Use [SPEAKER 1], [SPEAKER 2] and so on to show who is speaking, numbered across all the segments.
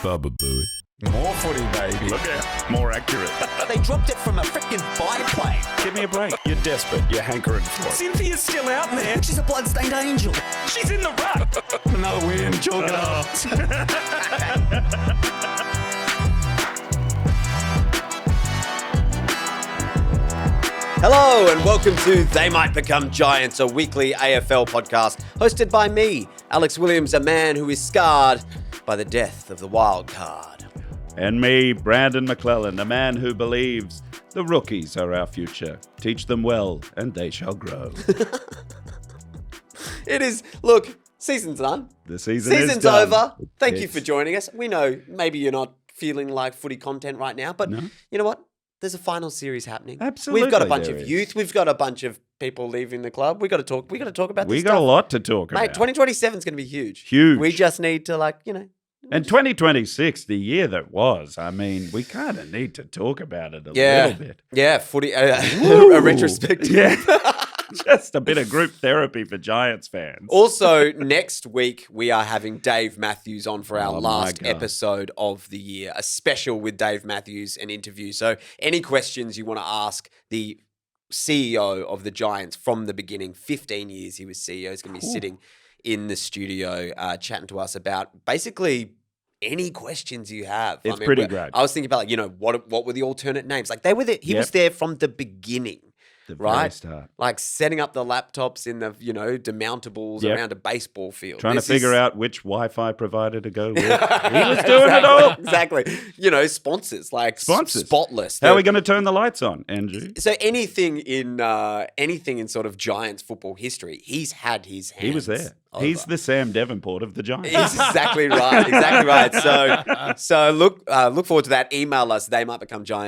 [SPEAKER 1] Baba Booey.
[SPEAKER 2] More footy, baby.
[SPEAKER 3] Look out. More accurate.
[SPEAKER 4] They dropped it from a freaking biplane.
[SPEAKER 3] Give me a break. You're desperate. You're hankering for it.
[SPEAKER 2] Cynthia's still out there.
[SPEAKER 4] She's a bloodstained angel.
[SPEAKER 2] She's in the rut.
[SPEAKER 3] Another win. Chalk it up.
[SPEAKER 4] Hello and welcome to They Might Become Giants, a weekly AFL podcast hosted by me, Alex Williams, a man who is scarred by the death of the wild card.
[SPEAKER 3] And me, Brandon McClellan, a man who believes the rookies are our future. Teach them well, and they shall grow.
[SPEAKER 4] It is, look, season's done.
[SPEAKER 3] The season's
[SPEAKER 4] Season's
[SPEAKER 3] done.
[SPEAKER 4] over. Thank you for joining us. We know maybe you're not feeling like footy content right now, but you know what? There's a final series happening.
[SPEAKER 3] Absolutely,
[SPEAKER 4] We've got a bunch
[SPEAKER 3] there
[SPEAKER 4] of
[SPEAKER 3] is.
[SPEAKER 4] youth. We've got a bunch of people leaving the club. We got to talk. We got to talk about this
[SPEAKER 3] We
[SPEAKER 4] stuff.
[SPEAKER 3] got a lot to talk
[SPEAKER 4] Mate,
[SPEAKER 3] about.
[SPEAKER 4] 2027 is going to be huge.
[SPEAKER 3] Huge.
[SPEAKER 4] We just need to,
[SPEAKER 3] And 2026, the year that was, I mean, we kind of need to talk about it a little bit.
[SPEAKER 4] Yeah, footy,
[SPEAKER 3] Woo.
[SPEAKER 4] a retrospective.
[SPEAKER 3] Yeah. Just a bit of group therapy for Giants fans.
[SPEAKER 4] Also, next week, we are having Dave Matthews on for our
[SPEAKER 3] Oh, my
[SPEAKER 4] last
[SPEAKER 3] God.
[SPEAKER 4] episode of the year, a special with Dave Matthews, an interview. So any questions you want to ask the CEO of the Giants from the beginning, 15 years he was CEO, is going to be sitting in the studio chatting to us about basically any questions you have.
[SPEAKER 3] It's pretty great.
[SPEAKER 4] I was thinking about, what were the alternate names? Like, they were there. He was
[SPEAKER 3] Yep.
[SPEAKER 4] there from the beginning.
[SPEAKER 3] The very
[SPEAKER 4] Right?
[SPEAKER 3] start.
[SPEAKER 4] Like setting up the laptops in the, demountables
[SPEAKER 3] Yep.
[SPEAKER 4] around a baseball field.
[SPEAKER 3] Trying
[SPEAKER 4] This
[SPEAKER 3] to figure
[SPEAKER 4] is-
[SPEAKER 3] out which Wi-Fi provider to go with. He was doing it all.
[SPEAKER 4] Exactly. Sponsors like
[SPEAKER 3] Sponsors.
[SPEAKER 4] Spotless.
[SPEAKER 3] How are we going to turn the lights on, Andrew?
[SPEAKER 4] So anything in sort of Giants football history, he's had his hands.
[SPEAKER 3] He was there.
[SPEAKER 4] over.
[SPEAKER 3] He's the Sam Davenport of the Giants.
[SPEAKER 4] He's exactly right. Exactly right. So look forward to that. Email us,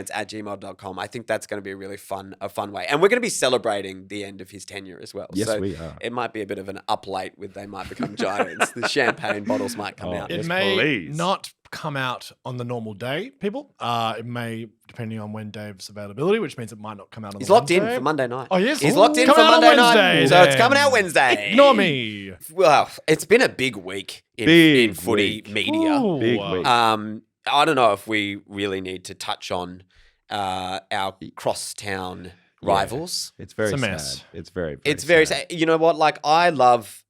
[SPEAKER 4] theymightbecomegiants@gmail.com. I think that's going to be a fun way. And we're going to be celebrating the end of his tenure as well.
[SPEAKER 3] Yes,
[SPEAKER 4] so
[SPEAKER 3] we are.
[SPEAKER 4] It might be a bit of an up late with They Might Become Giants. The champagne bottles might come out.
[SPEAKER 3] Yes,
[SPEAKER 5] It may
[SPEAKER 3] please.
[SPEAKER 5] not come out on the normal day, people. It may, depending on when Dave's availability, which means it might not come out on
[SPEAKER 4] He's
[SPEAKER 5] the
[SPEAKER 4] locked in
[SPEAKER 5] Wednesday.
[SPEAKER 4] for Monday night.
[SPEAKER 5] Oh, yes?
[SPEAKER 4] He's locked in
[SPEAKER 5] Coming
[SPEAKER 4] for
[SPEAKER 5] out on
[SPEAKER 4] Monday night.
[SPEAKER 5] Wednesday,
[SPEAKER 4] So it's
[SPEAKER 5] then.
[SPEAKER 4] coming out Wednesday.
[SPEAKER 5] Ignore me.
[SPEAKER 4] Well, it's been a big week in
[SPEAKER 3] Big
[SPEAKER 4] footy
[SPEAKER 3] week.
[SPEAKER 4] media.
[SPEAKER 5] Ooh.
[SPEAKER 3] Big week.
[SPEAKER 4] I don't know if we really need to touch on our crosstown rivals.
[SPEAKER 3] It's very
[SPEAKER 5] It's a mess.
[SPEAKER 3] sad. It's very
[SPEAKER 4] It's very
[SPEAKER 3] sad.
[SPEAKER 4] sad. You know what? Like, I love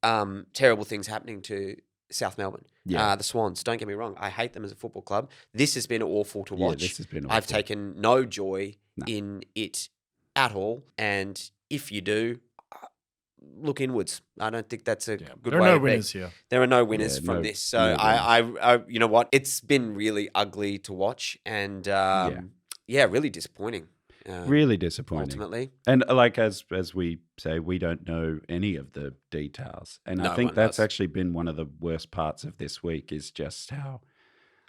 [SPEAKER 4] terrible things happening to South Melbourne.
[SPEAKER 3] Yeah.
[SPEAKER 4] The Swans. Don't get me wrong. I hate them as a football club. This has been awful to
[SPEAKER 3] Yeah,
[SPEAKER 4] watch.
[SPEAKER 3] this has been
[SPEAKER 4] I've
[SPEAKER 3] awful.
[SPEAKER 4] taken no joy
[SPEAKER 3] No.
[SPEAKER 4] in it at all. And if you do, look inwards. I don't think that's a good
[SPEAKER 5] There are
[SPEAKER 4] way
[SPEAKER 5] no
[SPEAKER 4] to be.
[SPEAKER 5] winners here.
[SPEAKER 4] There are no winners
[SPEAKER 3] Yeah,
[SPEAKER 4] from
[SPEAKER 3] no-
[SPEAKER 4] this. So
[SPEAKER 3] no
[SPEAKER 4] I, you know what? It's been really ugly to watch and really disappointing.
[SPEAKER 3] Really disappointing.
[SPEAKER 4] Ultimately.
[SPEAKER 3] And like as we say, we don't know any of the details. And
[SPEAKER 4] No
[SPEAKER 3] I think
[SPEAKER 4] one
[SPEAKER 3] that's
[SPEAKER 4] does.
[SPEAKER 3] actually been one of the worst parts of this week is just how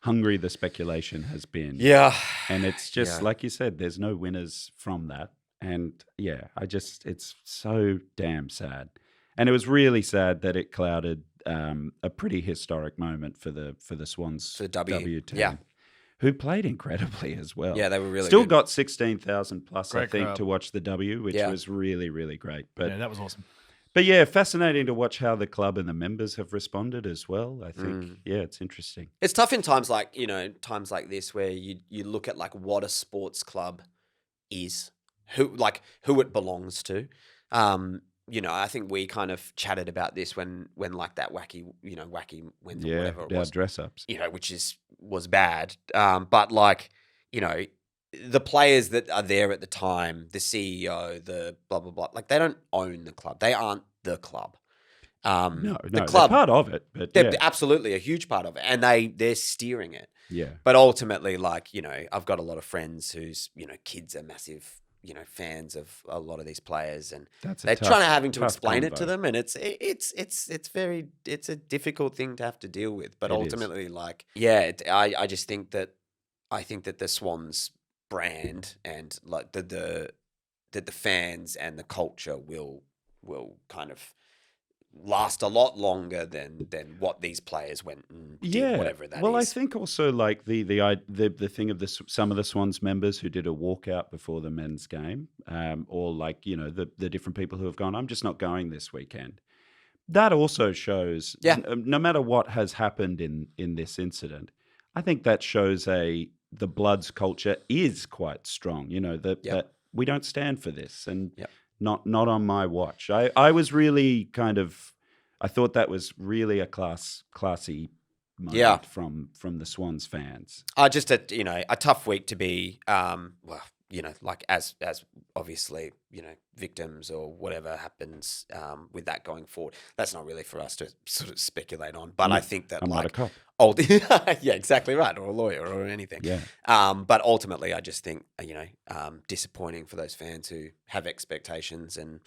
[SPEAKER 3] hungry the speculation has been.
[SPEAKER 4] Yeah.
[SPEAKER 3] And it's just
[SPEAKER 4] Yeah.
[SPEAKER 3] like you said, there's no winners from that. And yeah, it's so damn sad. And it was really sad that it clouded a pretty historic moment for the Swans
[SPEAKER 4] For the W.
[SPEAKER 3] team.
[SPEAKER 4] Yeah.
[SPEAKER 3] Who played incredibly as well.
[SPEAKER 4] Yeah, they were really
[SPEAKER 3] Still
[SPEAKER 4] good.
[SPEAKER 3] got 16,000 plus, I
[SPEAKER 5] Great
[SPEAKER 3] think,
[SPEAKER 5] crowd.
[SPEAKER 3] to watch the W, which
[SPEAKER 4] Yeah.
[SPEAKER 3] was really, really great. But
[SPEAKER 5] Yeah, that was awesome.
[SPEAKER 3] but yeah, fascinating to watch how the club and the members have responded as well. I think, yeah, it's interesting.
[SPEAKER 4] It's tough in times like this where you look at like what a sports club is, who it belongs to. I think we kind of chatted about this when like that wacky wins or
[SPEAKER 3] Yeah,
[SPEAKER 4] whatever it
[SPEAKER 3] our
[SPEAKER 4] was.
[SPEAKER 3] dress ups.
[SPEAKER 4] Which was bad. But like, the players that are there at the time, the CEO, the blah blah blah, like they don't own the club. They aren't the club.
[SPEAKER 3] No,
[SPEAKER 4] the
[SPEAKER 3] they're
[SPEAKER 4] club,
[SPEAKER 3] part of it, but
[SPEAKER 4] they're
[SPEAKER 3] yeah,
[SPEAKER 4] absolutely a huge part of it, and they're steering it.
[SPEAKER 3] yeah.
[SPEAKER 4] But ultimately, like, I've got a lot of friends whose, kids are massive, fans of a lot of these players, and
[SPEAKER 3] That's a
[SPEAKER 4] they're
[SPEAKER 3] tough-
[SPEAKER 4] trying to having to
[SPEAKER 3] tough
[SPEAKER 4] explain it to
[SPEAKER 3] convo.
[SPEAKER 4] them, and it's a difficult thing to have to deal with. But
[SPEAKER 3] It is.
[SPEAKER 4] ultimately, like, yeah, I just think that the Swans brand and like the fans and the culture will kind of last a lot longer than what these players went and did,
[SPEAKER 3] Yeah,
[SPEAKER 4] whatever that is.
[SPEAKER 3] well, I think also like the thing of some of the Swans members who did a walkout before the men's game, or like the different people who have gone, I'm just not going this weekend. That also shows,
[SPEAKER 4] Yeah.
[SPEAKER 3] no matter what has happened in this incident, I think that shows the Bloods culture is quite strong. You know that we don't stand for this, and not on my watch. I was really I thought that was really a classy moment from the Swans fans.
[SPEAKER 4] Just a tough week to be like as obviously, victims or whatever happens with that going forward. That's not really for us to sort of speculate on. But I think that
[SPEAKER 3] I'm not a cop.
[SPEAKER 4] Yeah, exactly right, or a lawyer or anything.
[SPEAKER 3] Yeah.
[SPEAKER 4] But ultimately, I just think disappointing for those fans who have expectations and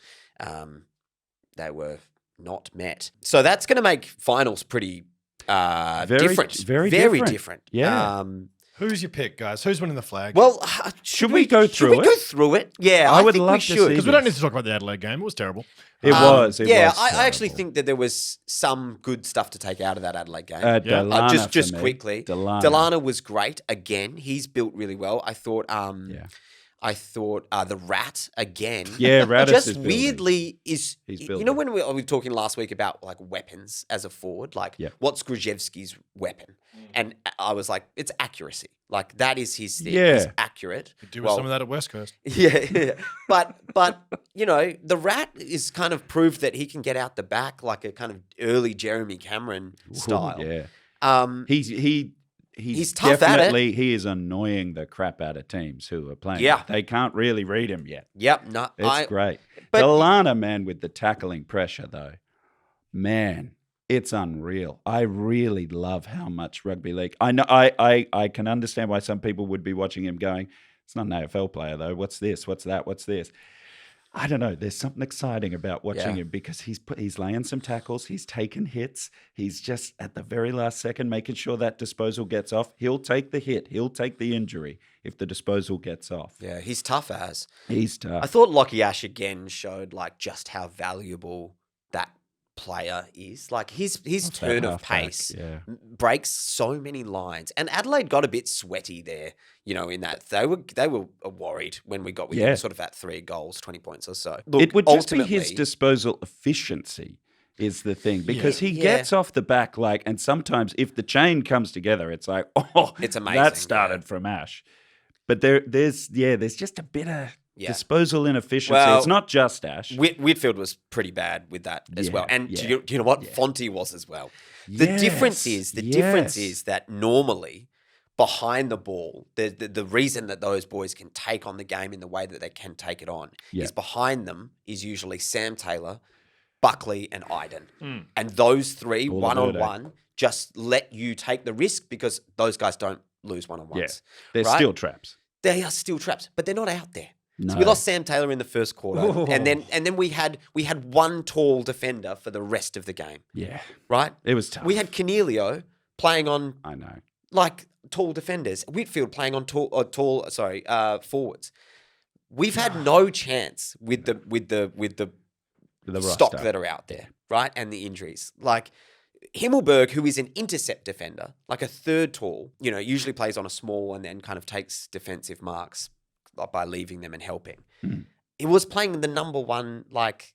[SPEAKER 4] they were not met. So that's going to make finals pretty different.
[SPEAKER 3] Very
[SPEAKER 4] different.
[SPEAKER 3] Yeah.
[SPEAKER 5] Who's your pick, guys? Who's winning the flag?
[SPEAKER 4] Well,
[SPEAKER 3] should we go through
[SPEAKER 4] Should we
[SPEAKER 3] it?
[SPEAKER 4] go through it? Yeah,
[SPEAKER 3] I would
[SPEAKER 4] think
[SPEAKER 3] love
[SPEAKER 4] we
[SPEAKER 3] to
[SPEAKER 4] should.
[SPEAKER 3] see
[SPEAKER 5] Because we don't need to talk about the Adelaide game. It was terrible.
[SPEAKER 3] It was. It was
[SPEAKER 4] I actually
[SPEAKER 3] terrible.
[SPEAKER 4] think that there was some good stuff to take out of that Adelaide game.
[SPEAKER 3] Delana
[SPEAKER 4] just
[SPEAKER 3] for me.
[SPEAKER 4] quickly,
[SPEAKER 3] Delana
[SPEAKER 4] was great. Again, he's built really well. I thought. I thought the Rat again.
[SPEAKER 3] Yeah, Radis
[SPEAKER 4] just
[SPEAKER 3] is building.
[SPEAKER 4] weirdly
[SPEAKER 3] He's
[SPEAKER 4] you
[SPEAKER 3] building.
[SPEAKER 4] know when we were talking last week about like weapons as a forward, like what's Grzyewski's weapon? And I was like, it's accuracy. Like that is his thing.
[SPEAKER 3] Yeah.
[SPEAKER 4] He's accurate.
[SPEAKER 5] Could do with some of that at West Coast.
[SPEAKER 4] Yeah. But the Rat is kind of proved that he can get out the back like a kind of early Jeremy Cameron style.
[SPEAKER 3] Yeah. He's
[SPEAKER 4] tough at it.
[SPEAKER 3] definitely, he is annoying the crap out of teams who are playing.
[SPEAKER 4] Yeah.
[SPEAKER 3] They can't really read him yet.
[SPEAKER 4] Yep. No,
[SPEAKER 3] It's great.
[SPEAKER 4] but-
[SPEAKER 3] Delana, man, with the tackling pressure, though, man, it's unreal. I really love how much rugby league. I know. I can understand why some people would be watching him going, it's not an AFL player, though. What's this? What's that? What's this? I don't know. There's something exciting about watching him because he's laying some tackles. He's taking hits. He's just at the very last second making sure that disposal gets off. He'll take the hit. He'll take the injury if the disposal gets off.
[SPEAKER 4] Yeah, he's tough as.
[SPEAKER 3] He's tough.
[SPEAKER 4] I thought Lockie Ash again showed like just how valuable that player is. Like his turn of
[SPEAKER 3] halfback,
[SPEAKER 4] pace
[SPEAKER 3] yeah.
[SPEAKER 4] breaks so many lines. And Adelaide got a bit sweaty there, in that they were worried when we got within sort of at 3 goals, 20 points or so. Look,
[SPEAKER 3] it would just be
[SPEAKER 4] ultimately-
[SPEAKER 3] his disposal efficiency is the thing because he gets off the back and sometimes if the chain comes together, it's like,
[SPEAKER 4] It's amazing,
[SPEAKER 3] that started from Ash. But there's just a bit of disposal inefficiency.
[SPEAKER 4] Well,
[SPEAKER 3] it's not just Ash.
[SPEAKER 4] Whitfield was pretty bad with that as well. And
[SPEAKER 3] yeah,
[SPEAKER 4] do you know what? Fonte was as well. The difference is that normally behind the ball, the reason that those boys can take on the game in the way that they can take it on is behind them is usually Sam Taylor, Buckley and Iden. And those three
[SPEAKER 3] All
[SPEAKER 4] one-on-one just let you take the risk because those guys don't lose one-on-ones.
[SPEAKER 3] They're
[SPEAKER 4] right?
[SPEAKER 3] still traps.
[SPEAKER 4] They are still traps, but they're not out there.
[SPEAKER 3] No.
[SPEAKER 4] So we lost Sam Taylor in the first quarter, and then we had one tall defender for the rest of the game.
[SPEAKER 3] Yeah.
[SPEAKER 4] Right?
[SPEAKER 3] It was tough.
[SPEAKER 4] We had Cornelio playing on
[SPEAKER 3] I know.
[SPEAKER 4] like tall defenders, Whitfield playing on forwards. We've had no chance with the stock
[SPEAKER 3] roster.
[SPEAKER 4] that are out there, right? And the injuries. Like Himmelberg, who is an intercept defender, like a third tall, usually plays on a small and then kind of takes defensive marks by leaving them and helping. He was playing the number one, like,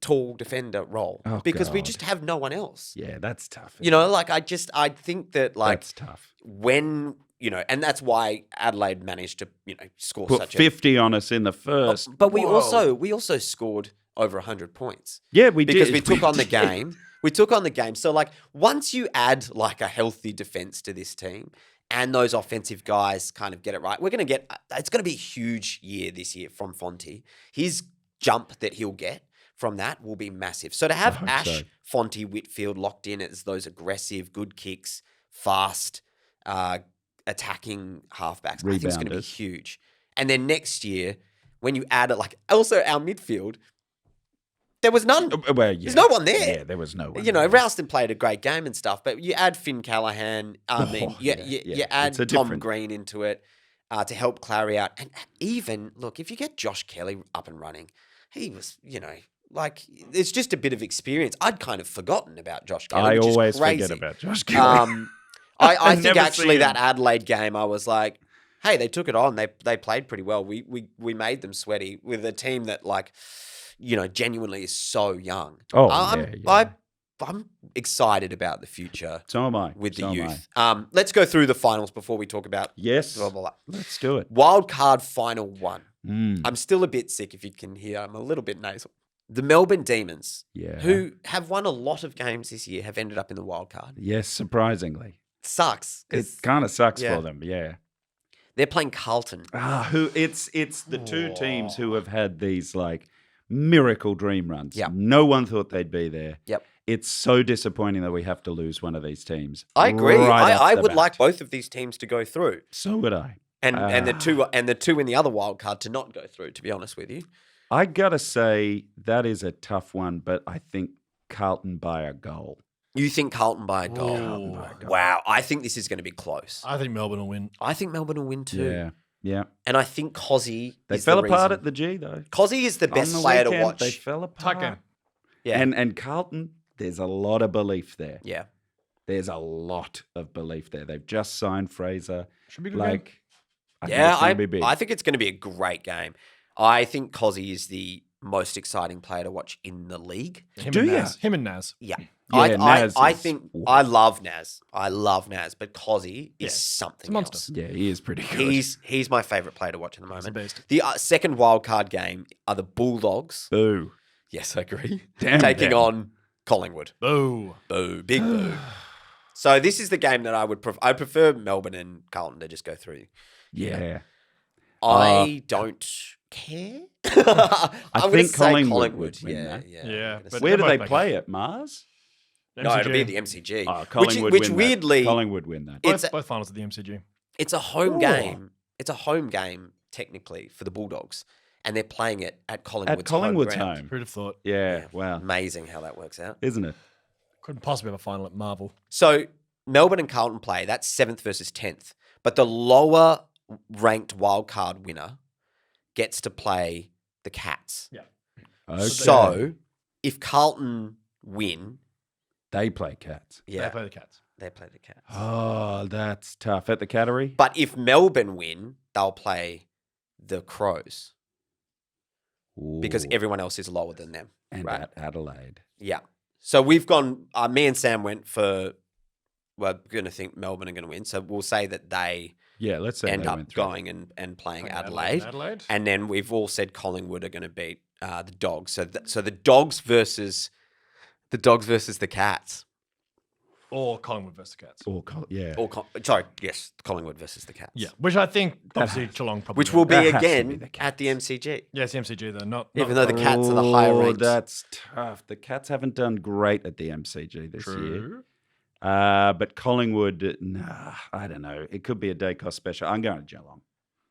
[SPEAKER 4] tall defender role because we just have no one else.
[SPEAKER 3] Yeah, that's tough.
[SPEAKER 4] I think that, like,
[SPEAKER 3] that's tough.
[SPEAKER 4] when, and that's why Adelaide managed to, score
[SPEAKER 3] Put
[SPEAKER 4] such
[SPEAKER 3] 50 on us in the first.
[SPEAKER 4] But we also scored over 100 points.
[SPEAKER 3] Yeah, we
[SPEAKER 4] because
[SPEAKER 3] did.
[SPEAKER 4] we took on the game. We took on the game. So, like, once you add, like, a healthy defense to this team and those offensive guys kind of get it right, it's going to be a huge year this year from Fonte. His jump that he'll get from that will be massive. So to have Ash, Fonte, Whitfield locked in as those aggressive, good kicks, fast, attacking halfbacks, I think it's going to be huge. And then next year, when you add it, like, also our midfield, there was none.
[SPEAKER 3] Well, yeah.
[SPEAKER 4] There's no one there.
[SPEAKER 3] Yeah, there was no one.
[SPEAKER 4] Ralston played a great game and stuff, but you add Finn Callahan. You add Tom Green into it to help Clary out. And even, look, if you get Josh Kelly up and running, he was, like, it's just a bit of experience. I'd kind of forgotten about Josh Kelly.
[SPEAKER 3] I
[SPEAKER 4] which
[SPEAKER 3] always
[SPEAKER 4] is crazy.
[SPEAKER 3] forget about Josh Kelly.
[SPEAKER 4] I think
[SPEAKER 3] never
[SPEAKER 4] actually
[SPEAKER 3] seen
[SPEAKER 4] that
[SPEAKER 3] him.
[SPEAKER 4] Adelaide game, I was like, hey, they took it on. They played pretty well. We made them sweaty with a team that, like, genuinely is so young.
[SPEAKER 3] Oh,
[SPEAKER 4] I I'm excited about the future
[SPEAKER 3] So am I.
[SPEAKER 4] with the
[SPEAKER 3] So am
[SPEAKER 4] youth. Let's go through the finals before we talk about
[SPEAKER 3] Yes.
[SPEAKER 4] blah, blah, blah.
[SPEAKER 3] Let's do it.
[SPEAKER 4] Wild card final 1.
[SPEAKER 3] Mm.
[SPEAKER 4] I'm still a bit sick if you can hear. I'm a little bit nasal. The Melbourne Demons,
[SPEAKER 3] Yeah.
[SPEAKER 4] who have won a lot of games this year, have ended up in the wild card.
[SPEAKER 3] Yes, surprisingly.
[SPEAKER 4] Sucks.
[SPEAKER 3] It
[SPEAKER 4] 'Cause
[SPEAKER 3] kind of sucks
[SPEAKER 4] yeah.
[SPEAKER 3] for them. Yeah.
[SPEAKER 4] they're playing Carlton.
[SPEAKER 3] Who it's the two teams who have had these like miracle dream runs.
[SPEAKER 4] Yep.
[SPEAKER 3] No one thought they'd be there.
[SPEAKER 4] Yep.
[SPEAKER 3] It's so disappointing that we have to lose one of these teams.
[SPEAKER 4] I agree.
[SPEAKER 3] right off
[SPEAKER 4] I
[SPEAKER 3] the
[SPEAKER 4] would
[SPEAKER 3] bat.
[SPEAKER 4] like both of these teams to go through.
[SPEAKER 3] So would I.
[SPEAKER 4] And the two in the other wild card to not go through, to be honest with you.
[SPEAKER 3] I gotta say that is a tough one, but I think Carlton by a goal.
[SPEAKER 4] You think Carlton by a goal?
[SPEAKER 5] Carlton
[SPEAKER 3] by a goal.
[SPEAKER 4] Wow. I think this is going to be close.
[SPEAKER 5] I think Melbourne will win.
[SPEAKER 4] I think Melbourne will win too.
[SPEAKER 3] Yeah. Yeah.
[SPEAKER 4] And I think Cozzy
[SPEAKER 3] They
[SPEAKER 4] is
[SPEAKER 3] fell
[SPEAKER 4] the
[SPEAKER 3] apart
[SPEAKER 4] reason.
[SPEAKER 3] at the G though.
[SPEAKER 4] Cozzy is the
[SPEAKER 3] On
[SPEAKER 4] best
[SPEAKER 3] the
[SPEAKER 4] player to
[SPEAKER 3] weekend,
[SPEAKER 4] watch.
[SPEAKER 3] They fell apart.
[SPEAKER 5] Tight game.
[SPEAKER 4] Yeah.
[SPEAKER 3] And Carlton, there's a lot of belief there.
[SPEAKER 4] Yeah.
[SPEAKER 3] There's a lot of belief there. They've just signed Fraser.
[SPEAKER 5] Should be a good game.
[SPEAKER 3] Like, I think
[SPEAKER 4] Yeah,
[SPEAKER 3] it's gonna be big.
[SPEAKER 4] I think it's going to be a great game. I think Cozzy is the most exciting player to watch in the league.
[SPEAKER 3] Do ya?
[SPEAKER 5] Him and Naz.
[SPEAKER 4] Yeah.
[SPEAKER 3] Yeah, Naz
[SPEAKER 4] I
[SPEAKER 3] is-
[SPEAKER 4] think I love Naz. I love Naz, but Cozzy is something
[SPEAKER 5] It's a monster.
[SPEAKER 4] else.
[SPEAKER 3] Yeah, he is pretty good.
[SPEAKER 4] He's my favourite player to watch at the
[SPEAKER 5] He's a
[SPEAKER 4] moment.
[SPEAKER 5] beast.
[SPEAKER 4] The second wildcard game are the Bulldogs.
[SPEAKER 3] Boo.
[SPEAKER 4] Yes, I agree.
[SPEAKER 3] Damn
[SPEAKER 4] taking
[SPEAKER 3] them.
[SPEAKER 4] on Collingwood.
[SPEAKER 5] Boo.
[SPEAKER 4] Boo, big boo. So this is the game that I would I prefer Melbourne and Carlton to just go through.
[SPEAKER 3] Yeah.
[SPEAKER 4] I don't care.
[SPEAKER 3] I
[SPEAKER 4] I'm gonna
[SPEAKER 3] think
[SPEAKER 4] say
[SPEAKER 3] Collingwood would win
[SPEAKER 4] Yeah,
[SPEAKER 3] that.
[SPEAKER 4] yeah.
[SPEAKER 5] Yeah,
[SPEAKER 4] I'm gonna
[SPEAKER 5] but
[SPEAKER 4] say-
[SPEAKER 3] Where do
[SPEAKER 5] they're
[SPEAKER 3] they
[SPEAKER 5] both
[SPEAKER 3] play at Mars?
[SPEAKER 4] no, it'll be
[SPEAKER 5] MCG.
[SPEAKER 4] the MCG.
[SPEAKER 3] Oh, Collingwood
[SPEAKER 4] which
[SPEAKER 3] win that.
[SPEAKER 4] weirdly,
[SPEAKER 3] Collingwood win that.
[SPEAKER 4] it's
[SPEAKER 5] Both finals at the MCG.
[SPEAKER 4] it's a home
[SPEAKER 3] Ooh.
[SPEAKER 4] game. It's a home game technically for the Bulldogs, and they're playing it at Collingwood's,
[SPEAKER 3] At Collingwood's
[SPEAKER 4] home. ground.
[SPEAKER 3] home.
[SPEAKER 5] Who'd have thought?
[SPEAKER 3] Yeah, wow.
[SPEAKER 4] Amazing how that works out.
[SPEAKER 3] Isn't it?
[SPEAKER 5] Couldn't possibly have a final at Marvel.
[SPEAKER 4] So Melbourne and Carlton play. That's 7th versus 10th, but the lower ranked wildcard winner gets to play the Cats.
[SPEAKER 3] Okay.
[SPEAKER 4] So if Carlton win,
[SPEAKER 3] they play Cats.
[SPEAKER 5] They
[SPEAKER 4] yeah,
[SPEAKER 5] play the Cats.
[SPEAKER 4] they play the Cats.
[SPEAKER 3] Oh, that's tough. At the Cattery?
[SPEAKER 4] But if Melbourne win, they'll play the Crows because
[SPEAKER 3] Ooh.
[SPEAKER 4] everyone else is lower than them.
[SPEAKER 3] And
[SPEAKER 4] right.
[SPEAKER 3] at Adelaide.
[SPEAKER 4] Yeah. So we've gone, me and Sam went for, we're going to think Melbourne are going to win. So we'll say that they
[SPEAKER 3] Yeah, let's say
[SPEAKER 4] end
[SPEAKER 3] they
[SPEAKER 4] up
[SPEAKER 3] went through.
[SPEAKER 4] going and playing
[SPEAKER 5] Playing
[SPEAKER 4] Adelaide.
[SPEAKER 5] Adelaide.
[SPEAKER 4] And then we've all said Collingwood are going to beat the Dogs. So the Dogs versus the Cats.
[SPEAKER 5] Or Collingwood versus the Cats.
[SPEAKER 3] Yeah.
[SPEAKER 4] Or Collingwood versus the Cats.
[SPEAKER 5] Yeah, which I think obviously Geelong probably
[SPEAKER 4] Which will be
[SPEAKER 3] That has to
[SPEAKER 4] again
[SPEAKER 3] be the
[SPEAKER 4] at the MCG.
[SPEAKER 5] Yeah, it's the MCG though. Not
[SPEAKER 4] Even
[SPEAKER 5] not
[SPEAKER 4] though the Cats are the higher ranked.
[SPEAKER 3] That's tough. The Cats haven't done great at the MCG this year.
[SPEAKER 5] True.
[SPEAKER 3] But Collingwood, nah, I don't know. It could be a day cost special. I'm going to Geelong.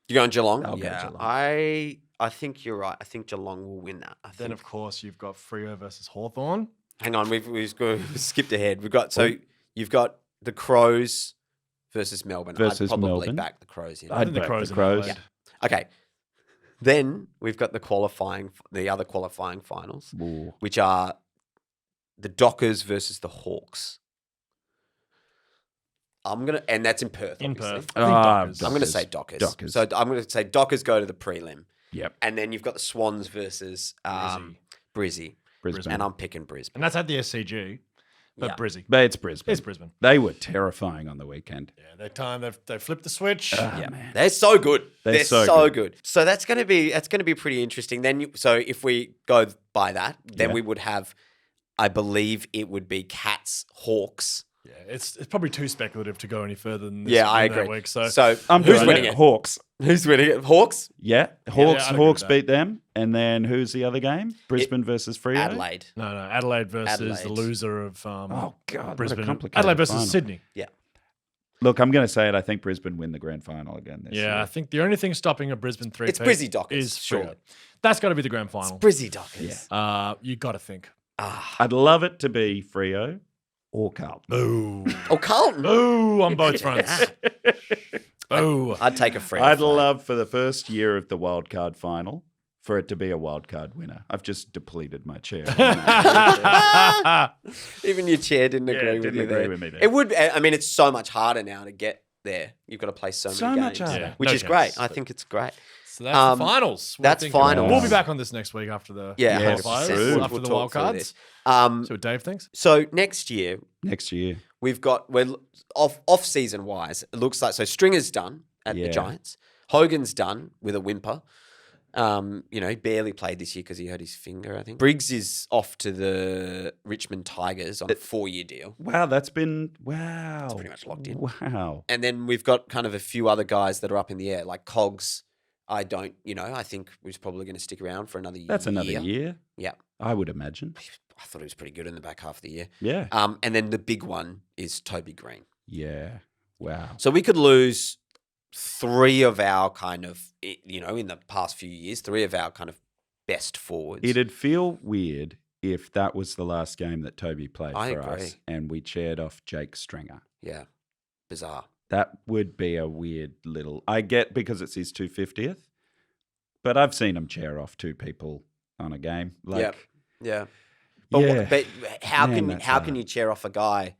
[SPEAKER 4] You're going Geelong?
[SPEAKER 3] I'll go
[SPEAKER 4] yeah.
[SPEAKER 3] Geelong.
[SPEAKER 4] I think you're right. I think Geelong will win that. I
[SPEAKER 5] Then
[SPEAKER 4] think.
[SPEAKER 5] of course you've got Freo versus Hawthorn.
[SPEAKER 4] Hang on, we've skipped ahead. You've got the Crows versus Melbourne.
[SPEAKER 3] Versus
[SPEAKER 4] I'd probably
[SPEAKER 3] Melbourne.
[SPEAKER 4] back the Crows in.
[SPEAKER 5] I think the
[SPEAKER 3] back
[SPEAKER 5] Crows.
[SPEAKER 3] the
[SPEAKER 5] in
[SPEAKER 3] Crows.
[SPEAKER 5] Adelaide.
[SPEAKER 4] Okay. Then we've got the other qualifying finals,
[SPEAKER 3] Ooh.
[SPEAKER 4] which are the Dockers versus the Hawks. And that's in Perth.
[SPEAKER 5] In
[SPEAKER 4] obviously.
[SPEAKER 5] Perth. I think Dockers.
[SPEAKER 4] I'm going to
[SPEAKER 3] Dockers.
[SPEAKER 4] say Dockers.
[SPEAKER 3] Dockers.
[SPEAKER 4] So I'm going to say Dockers go to the prelim.
[SPEAKER 3] Yep.
[SPEAKER 4] And then you've got the Swans versus Brizzy.
[SPEAKER 3] Brisbane.
[SPEAKER 4] And I'm picking Brisbane.
[SPEAKER 5] And that's at the SCG. But
[SPEAKER 4] Yeah.
[SPEAKER 5] Brizzy.
[SPEAKER 3] But it's Brisbane.
[SPEAKER 5] It's Brisbane.
[SPEAKER 3] They were terrifying on the weekend.
[SPEAKER 5] Yeah, they flipped the switch.
[SPEAKER 4] Yeah,
[SPEAKER 3] man.
[SPEAKER 4] they're so good.
[SPEAKER 3] They're so
[SPEAKER 4] so
[SPEAKER 3] good.
[SPEAKER 4] good. So that's going to be pretty interesting. Then, so if we go by that, then
[SPEAKER 3] Yeah.
[SPEAKER 4] we would have, I believe it would be Cats, Hawks.
[SPEAKER 5] Yeah, it's probably too speculative to go any further than this.
[SPEAKER 4] Yeah, I
[SPEAKER 5] in that
[SPEAKER 4] agree.
[SPEAKER 5] Week, so
[SPEAKER 3] I'm
[SPEAKER 4] who's
[SPEAKER 3] doing
[SPEAKER 4] winning it?
[SPEAKER 3] Hawks.
[SPEAKER 4] Who's winning it? Hawks,
[SPEAKER 3] Yeah.
[SPEAKER 5] I'd
[SPEAKER 3] Hawks
[SPEAKER 5] agree
[SPEAKER 3] Hawks
[SPEAKER 5] with that.
[SPEAKER 3] beat them. And then who's the other game? Brisbane versus Freo?
[SPEAKER 4] Adelaide.
[SPEAKER 5] no, Adelaide versus the
[SPEAKER 4] Adelaide.
[SPEAKER 5] loser of
[SPEAKER 3] Oh, God.
[SPEAKER 5] Brisbane.
[SPEAKER 3] What a complicated
[SPEAKER 5] Adelaide versus
[SPEAKER 3] final.
[SPEAKER 5] Sydney.
[SPEAKER 3] Look, I'm going to say it. I think Brisbane win the grand final again this
[SPEAKER 5] Yeah, I
[SPEAKER 3] year.
[SPEAKER 5] think the only thing stopping a Brisbane 3
[SPEAKER 4] It's Brizzy Dockers,
[SPEAKER 5] is
[SPEAKER 4] surely.
[SPEAKER 5] Freo. That's got to be the grand final.
[SPEAKER 4] Brizzy Dockers.
[SPEAKER 5] You got to think.
[SPEAKER 3] I'd love it to be Freo or Carlton.
[SPEAKER 5] Boo.
[SPEAKER 4] Oh, Carlton.
[SPEAKER 5] Boo on both fronts. Boo.
[SPEAKER 4] I'd take a free.
[SPEAKER 3] I'd love for the first year of the wildcard final for it to be a wildcard winner. I've just depleted my chair.
[SPEAKER 4] Even your chair didn't agree with
[SPEAKER 3] didn't
[SPEAKER 4] you
[SPEAKER 3] agree
[SPEAKER 4] there.
[SPEAKER 3] with me there.
[SPEAKER 4] It would. I mean, it's so much harder now to get there. You've got to play so many
[SPEAKER 3] So much
[SPEAKER 4] games,
[SPEAKER 3] harder.
[SPEAKER 5] Yeah,
[SPEAKER 4] which
[SPEAKER 5] no
[SPEAKER 4] is
[SPEAKER 5] chance,
[SPEAKER 4] great. I
[SPEAKER 5] but-
[SPEAKER 4] think it's great.
[SPEAKER 5] So that's the finals.
[SPEAKER 4] That's finals.
[SPEAKER 5] We'll be back on this next week after the
[SPEAKER 4] Yeah,
[SPEAKER 3] Yes,
[SPEAKER 4] 100%.
[SPEAKER 3] true.
[SPEAKER 5] after
[SPEAKER 4] We'll
[SPEAKER 5] the
[SPEAKER 4] talk
[SPEAKER 5] wild
[SPEAKER 4] through
[SPEAKER 5] cards.
[SPEAKER 4] this.
[SPEAKER 5] See what Dave thinks.
[SPEAKER 4] So next year,
[SPEAKER 3] Next year.
[SPEAKER 4] we're off season wise. It looks like Stringer's done at the
[SPEAKER 3] Yeah.
[SPEAKER 4] Giants. Hogan's done with a whimper. He barely played this year because he hurt his finger, I think. Briggs is off to the Richmond Tigers on a 4-year deal.
[SPEAKER 3] Wow, that's been It's
[SPEAKER 4] pretty much locked in.
[SPEAKER 3] Wow.
[SPEAKER 4] And then we've got kind of a few other guys that are up in the air, like Cogs. I think he's probably going to stick around for another year.
[SPEAKER 3] That's another year.
[SPEAKER 4] Yeah.
[SPEAKER 3] I would imagine.
[SPEAKER 4] I thought he was pretty good in the back half of the year.
[SPEAKER 3] Yeah.
[SPEAKER 4] And then the big one is Toby Green.
[SPEAKER 3] Yeah. Wow.
[SPEAKER 4] So we could lose 3 of our kind of, in the past few years, 3 of our kind of best forwards.
[SPEAKER 3] It'd feel weird if that was the last game that Toby played
[SPEAKER 4] I
[SPEAKER 3] for
[SPEAKER 4] agree.
[SPEAKER 3] us and we chaired off Jake Stringer.
[SPEAKER 4] Yeah. Bizarre.
[SPEAKER 3] That would be a weird little. I get because it's his 250th, but I've seen him chair off 2 people on a game. Like,
[SPEAKER 4] Yeah. But,
[SPEAKER 3] Yeah.
[SPEAKER 4] but how
[SPEAKER 3] Man,
[SPEAKER 4] can
[SPEAKER 3] that's
[SPEAKER 4] how
[SPEAKER 3] hard.
[SPEAKER 4] can you chair off a guy?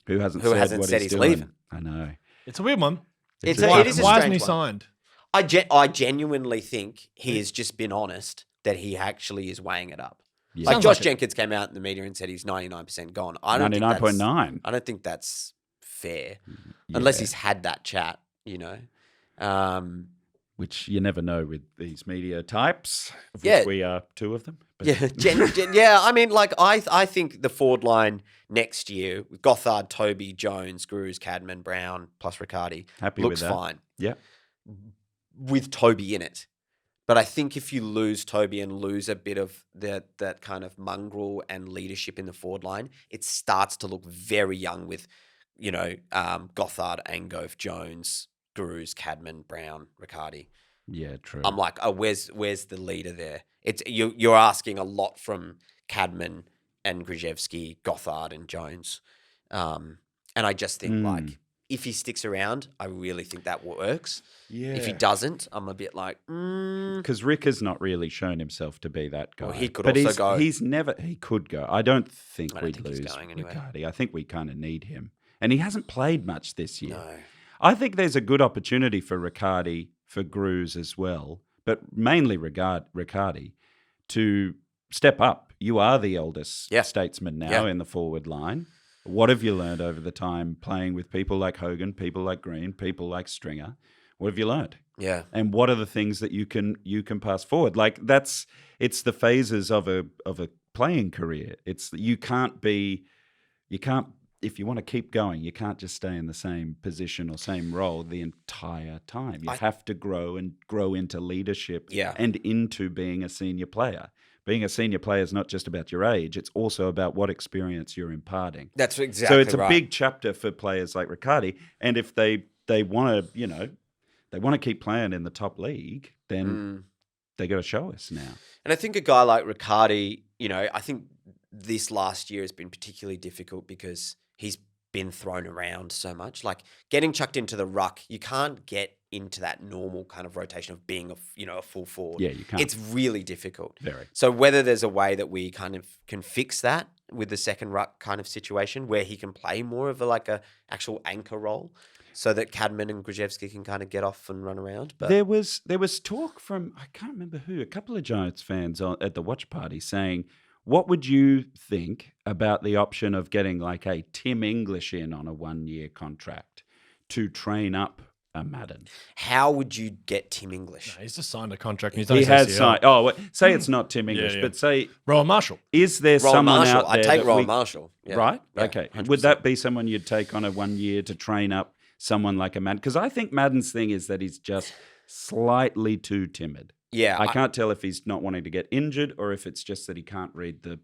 [SPEAKER 3] who hasn't
[SPEAKER 4] Who
[SPEAKER 3] said
[SPEAKER 4] hasn't
[SPEAKER 3] what
[SPEAKER 4] said
[SPEAKER 3] he's
[SPEAKER 4] he's
[SPEAKER 3] doing?
[SPEAKER 4] leaving?
[SPEAKER 3] I know.
[SPEAKER 5] It's a weird one.
[SPEAKER 4] It is a
[SPEAKER 5] Why
[SPEAKER 4] strange
[SPEAKER 5] hasn't he
[SPEAKER 4] one.
[SPEAKER 5] signed?
[SPEAKER 4] I genuinely think he has just been honest that he actually is weighing it up.
[SPEAKER 3] Yeah.
[SPEAKER 4] Like
[SPEAKER 5] Sounds
[SPEAKER 4] Josh
[SPEAKER 5] like it.
[SPEAKER 4] Jenkins came out in the media and said he's 99% gone. I don't think that's
[SPEAKER 3] 99.9.
[SPEAKER 4] I don't think that's fair, unless he's had that chat.
[SPEAKER 3] Which you never know with these media types, of
[SPEAKER 4] Yeah.
[SPEAKER 3] which we are 2 of them. But
[SPEAKER 4] Yeah, I mean, like I think the forward line next year with Gothard, Toby, Jones, Gruz, Cadman, Brown plus Riccardi
[SPEAKER 3] Happy
[SPEAKER 4] looks
[SPEAKER 3] with that.
[SPEAKER 4] fine
[SPEAKER 3] Yeah.
[SPEAKER 4] with Toby in it. But I think if you lose Toby and lose a bit of that kind of mongrel and leadership in the forward line, it starts to look very young with, Gothard, Angove, Jones, Gruz, Cadman, Brown, Riccardi.
[SPEAKER 3] Yeah, true.
[SPEAKER 4] I'm like, oh, where's the leader there? It's you're asking a lot from Cadman and Grzyzewski, Gothard and Jones, and I just think like if he sticks around, I really think that works.
[SPEAKER 3] Yeah.
[SPEAKER 4] If he doesn't, I'm a bit like,
[SPEAKER 3] Because Rick has not really shown himself to be that guy.
[SPEAKER 4] Well, he could
[SPEAKER 3] but
[SPEAKER 4] also
[SPEAKER 3] he's,
[SPEAKER 4] go.
[SPEAKER 3] He could go. I don't think
[SPEAKER 4] I don't
[SPEAKER 3] we'd
[SPEAKER 4] think he's
[SPEAKER 3] lose
[SPEAKER 4] going anyway.
[SPEAKER 3] Riccardi. I think we kind of need him. And he hasn't played much this year.
[SPEAKER 4] no.
[SPEAKER 3] I think there's a good opportunity for Riccardi, for Gruz as well, but mainly Riccardi to step up. You are the eldest
[SPEAKER 4] Yeah.
[SPEAKER 3] statesman now
[SPEAKER 4] Yeah.
[SPEAKER 3] in the forward line. What have you learned over the time playing with people like Hogan, people like Green, people like Stringer? What have you learned?
[SPEAKER 4] Yeah.
[SPEAKER 3] And what are the things that you can pass forward? Like it's the phases of a playing career. You can't if you want to keep going, you can't just stay in the same position or same role the entire time. You have to grow into leadership
[SPEAKER 4] Yeah.
[SPEAKER 3] and into being a senior player. Being a senior player is not just about your age, it's also about what experience you're imparting.
[SPEAKER 4] That's exactly
[SPEAKER 3] So it's a
[SPEAKER 4] right.
[SPEAKER 3] big chapter for players like Riccardi. And if they want to, they want to keep playing in the top league, then they got to show us now.
[SPEAKER 4] And I think a guy like Riccardi, I think this last year has been particularly difficult because he's been thrown around so much. Like getting chucked into the ruck, you can't get into that normal kind of rotation of being a full forward.
[SPEAKER 3] Yeah, you can't.
[SPEAKER 4] It's really difficult.
[SPEAKER 3] Very.
[SPEAKER 4] So whether there's a way that we kind of can fix that with the second ruck kind of situation where he can play more of a actual anchor role so that Cadman and Grzyzewski can kind of get off and run around. But
[SPEAKER 3] There was talk from, I can't remember who, a couple of Giants fans at the watch party saying, what would you think about the option of getting like a Tim English in on a 1-year contract to train up a Madden?
[SPEAKER 4] how would you get Tim English?
[SPEAKER 5] He's just signed a contract. And he's done
[SPEAKER 3] He
[SPEAKER 5] his
[SPEAKER 3] has
[SPEAKER 5] ACL.
[SPEAKER 3] signed. Oh, say it's not Tim English,
[SPEAKER 5] yeah.
[SPEAKER 3] but say,
[SPEAKER 5] Rowan Marshall.
[SPEAKER 3] is there
[SPEAKER 4] Rowan
[SPEAKER 3] someone
[SPEAKER 4] Marshall.
[SPEAKER 3] out there
[SPEAKER 4] I'd take
[SPEAKER 3] that
[SPEAKER 4] Rowan
[SPEAKER 3] we-
[SPEAKER 4] Marshall. Yeah.
[SPEAKER 3] Right?
[SPEAKER 4] Yeah,
[SPEAKER 3] Okay.
[SPEAKER 4] 100%.
[SPEAKER 3] Would that be someone you'd take on a 1 year to train up someone like a Madden? Because I think Madden's thing is that he's just slightly too timid.
[SPEAKER 4] Yeah.
[SPEAKER 3] I can't tell if he's not wanting to get injured or if it's just that he can't read the.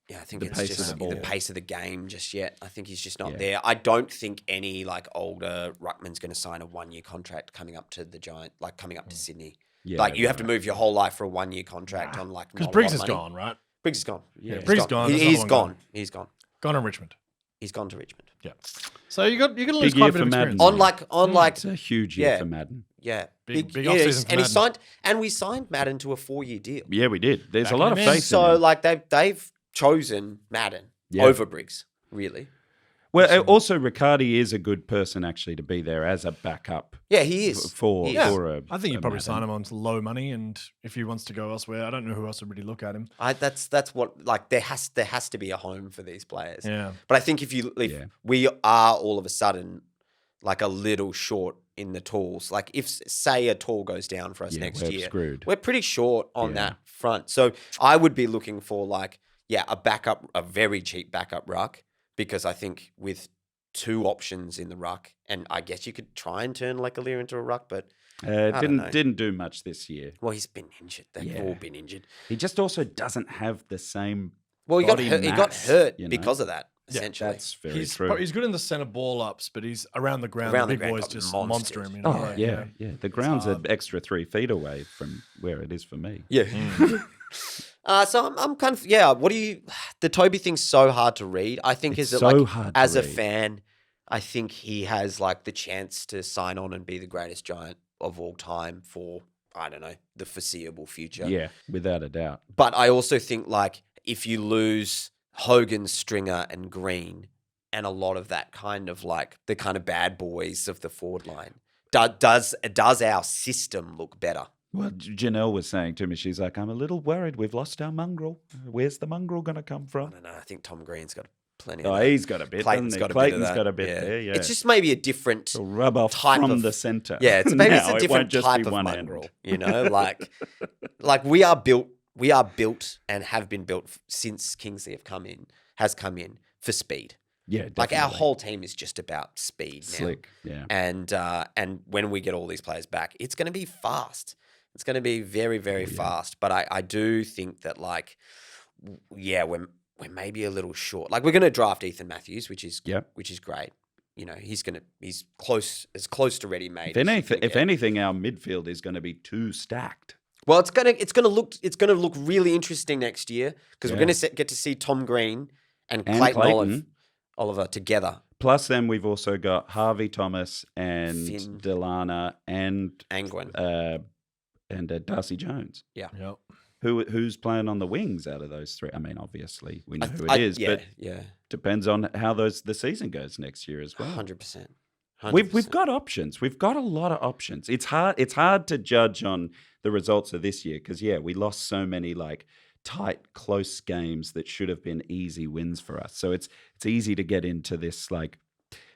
[SPEAKER 4] Yeah, I think
[SPEAKER 3] the
[SPEAKER 4] it's
[SPEAKER 3] pace of
[SPEAKER 4] just
[SPEAKER 3] the ball.
[SPEAKER 4] the pace of the game just yet. I think he's just not
[SPEAKER 3] Yeah.
[SPEAKER 4] there. I don't think any older ruckman's going to sign a 1-year contract coming up to the Giant, coming up to Sydney.
[SPEAKER 3] Yeah,
[SPEAKER 4] You have to move your whole life for a 1-year contract on
[SPEAKER 5] Because
[SPEAKER 4] not a
[SPEAKER 5] Briggs
[SPEAKER 4] lot
[SPEAKER 5] is
[SPEAKER 4] of money.
[SPEAKER 5] gone, right?
[SPEAKER 4] Briggs is gone.
[SPEAKER 3] Yeah.
[SPEAKER 5] Briggs gone. There's
[SPEAKER 4] He's
[SPEAKER 5] another one
[SPEAKER 4] gone. He's gone.
[SPEAKER 5] Gone in Richmond.
[SPEAKER 4] He's gone to Richmond.
[SPEAKER 5] Yeah. So you're going to lose
[SPEAKER 3] Big
[SPEAKER 5] quite
[SPEAKER 3] year
[SPEAKER 5] a bit
[SPEAKER 3] for
[SPEAKER 5] of
[SPEAKER 3] Madden.
[SPEAKER 5] experience.
[SPEAKER 4] On
[SPEAKER 3] It's a huge year
[SPEAKER 4] yeah.
[SPEAKER 3] for Madden.
[SPEAKER 4] yeah,
[SPEAKER 5] Big
[SPEAKER 4] yeah,
[SPEAKER 5] off-season for
[SPEAKER 4] and
[SPEAKER 5] Madden.
[SPEAKER 4] we signed Madden to a 4-year deal.
[SPEAKER 3] Yeah, we did. There's
[SPEAKER 5] Back
[SPEAKER 3] a
[SPEAKER 5] in
[SPEAKER 3] lot
[SPEAKER 5] the
[SPEAKER 3] of
[SPEAKER 5] man.
[SPEAKER 3] faith in
[SPEAKER 4] So
[SPEAKER 3] him.
[SPEAKER 4] they've chosen Madden
[SPEAKER 3] Yeah.
[SPEAKER 4] over Briggs, really.
[SPEAKER 3] Well, also Riccardi is a good person actually to be there as a backup
[SPEAKER 4] Yeah, he is.
[SPEAKER 3] for
[SPEAKER 4] He is.
[SPEAKER 3] a.
[SPEAKER 5] I think you'd probably
[SPEAKER 3] Madden.
[SPEAKER 5] sign him on low money, and if he wants to go elsewhere, I don't know who else would really look at him.
[SPEAKER 4] That's what, like, there has to be a home for these players.
[SPEAKER 5] Yeah.
[SPEAKER 4] But I think if
[SPEAKER 3] Yeah.
[SPEAKER 4] we are all of a sudden like a little short in the tools, like if say a tool goes down for us next
[SPEAKER 3] we're
[SPEAKER 4] year,
[SPEAKER 3] screwed.
[SPEAKER 4] we're pretty short on
[SPEAKER 3] Yeah.
[SPEAKER 4] that front. So I would be looking for a very cheap backup ruck, because I think with 2 options in the ruck, and I guess you could try and turn Leclerc into a ruck, but don't know.
[SPEAKER 3] Didn't do much this year.
[SPEAKER 4] well, he's been injured. They've all been injured.
[SPEAKER 3] He just also doesn't have the same.
[SPEAKER 4] Well, he got
[SPEAKER 3] body
[SPEAKER 4] hurt. He got
[SPEAKER 3] mass,
[SPEAKER 4] hurt
[SPEAKER 3] you know?
[SPEAKER 4] because of that.
[SPEAKER 5] Yeah,
[SPEAKER 4] Essentially,
[SPEAKER 3] That's very
[SPEAKER 5] He's
[SPEAKER 3] true.
[SPEAKER 5] he's good in the center ball ups, but he's around the ground.
[SPEAKER 4] Around
[SPEAKER 5] the
[SPEAKER 4] the
[SPEAKER 5] big
[SPEAKER 4] ground
[SPEAKER 5] boys
[SPEAKER 4] got
[SPEAKER 5] just
[SPEAKER 4] monsters.
[SPEAKER 5] monster him. You know?
[SPEAKER 3] Oh yeah. The ground's an
[SPEAKER 5] hard.
[SPEAKER 3] extra 3 feet away from where it is for me.
[SPEAKER 4] yeah. So I'm kind of What do you? The Toby thing's so hard to read. I think
[SPEAKER 3] It's
[SPEAKER 4] is it
[SPEAKER 3] so
[SPEAKER 4] like
[SPEAKER 3] hard to
[SPEAKER 4] as a
[SPEAKER 3] read.
[SPEAKER 4] fan, I think he has like the chance to sign on and be the greatest giant of all time for, I don't know, the foreseeable future.
[SPEAKER 3] Yeah, without a doubt.
[SPEAKER 4] But I also think like if you lose Hogan, Stringer, and Green, and a lot of that kind of like the kind of bad boys of the forward line, does our system look better?
[SPEAKER 3] Well, Janelle was saying to me, she's like, I'm a little worried. We've lost our mongrel. Where's the mongrel going to come
[SPEAKER 4] I
[SPEAKER 3] from?
[SPEAKER 4] don't know. I think Tom Green's got plenty.
[SPEAKER 3] Oh,
[SPEAKER 4] of that.
[SPEAKER 3] he's got a bit.
[SPEAKER 4] Clayton's
[SPEAKER 3] Clayton's
[SPEAKER 4] got a bit of that.
[SPEAKER 3] got a bit there. Yeah,
[SPEAKER 4] It's just maybe a different
[SPEAKER 3] It'll rub off
[SPEAKER 4] type
[SPEAKER 3] from
[SPEAKER 4] of-
[SPEAKER 3] the center.
[SPEAKER 4] Yeah, it's maybe it's
[SPEAKER 3] Now,
[SPEAKER 4] a
[SPEAKER 3] it won't
[SPEAKER 4] different
[SPEAKER 3] just
[SPEAKER 4] type
[SPEAKER 3] be
[SPEAKER 4] of
[SPEAKER 3] one
[SPEAKER 4] mongrel.
[SPEAKER 3] end.
[SPEAKER 4] You know, like we are built and have been built since Kingsley has come in for speed.
[SPEAKER 3] Yeah,
[SPEAKER 4] Like our
[SPEAKER 3] definitely.
[SPEAKER 4] whole team is just about speed now.
[SPEAKER 3] Slick. Yeah.
[SPEAKER 4] And when we get all these players back, it's going to be fast. It's going to be very, very fast. But I do think that we're maybe a little short. Like we're going to draft Ethan Matthews, which is great. You know, he's as close to ready made.
[SPEAKER 3] If anything, our midfield is going to be too stacked.
[SPEAKER 4] Well, it's gonna look really interesting next year, because we're gonna get to see Tom Green and Clayton Oliver together.
[SPEAKER 3] Plus, then we've also got Harvey Thomas and
[SPEAKER 4] Finn.
[SPEAKER 3] Delana and
[SPEAKER 4] Angwin.
[SPEAKER 3] Darcy Jones.
[SPEAKER 5] Yep.
[SPEAKER 3] Who's playing on the wings out of those 3? I mean, obviously we know who it is, but
[SPEAKER 4] yeah,
[SPEAKER 3] depends on how the season goes next year as well.
[SPEAKER 4] 100%.
[SPEAKER 3] We've got options. We've got a lot of options. It's hard to judge on the results of this year because we lost so many like tight, close games that should have been easy wins for us. So it's easy to get into this like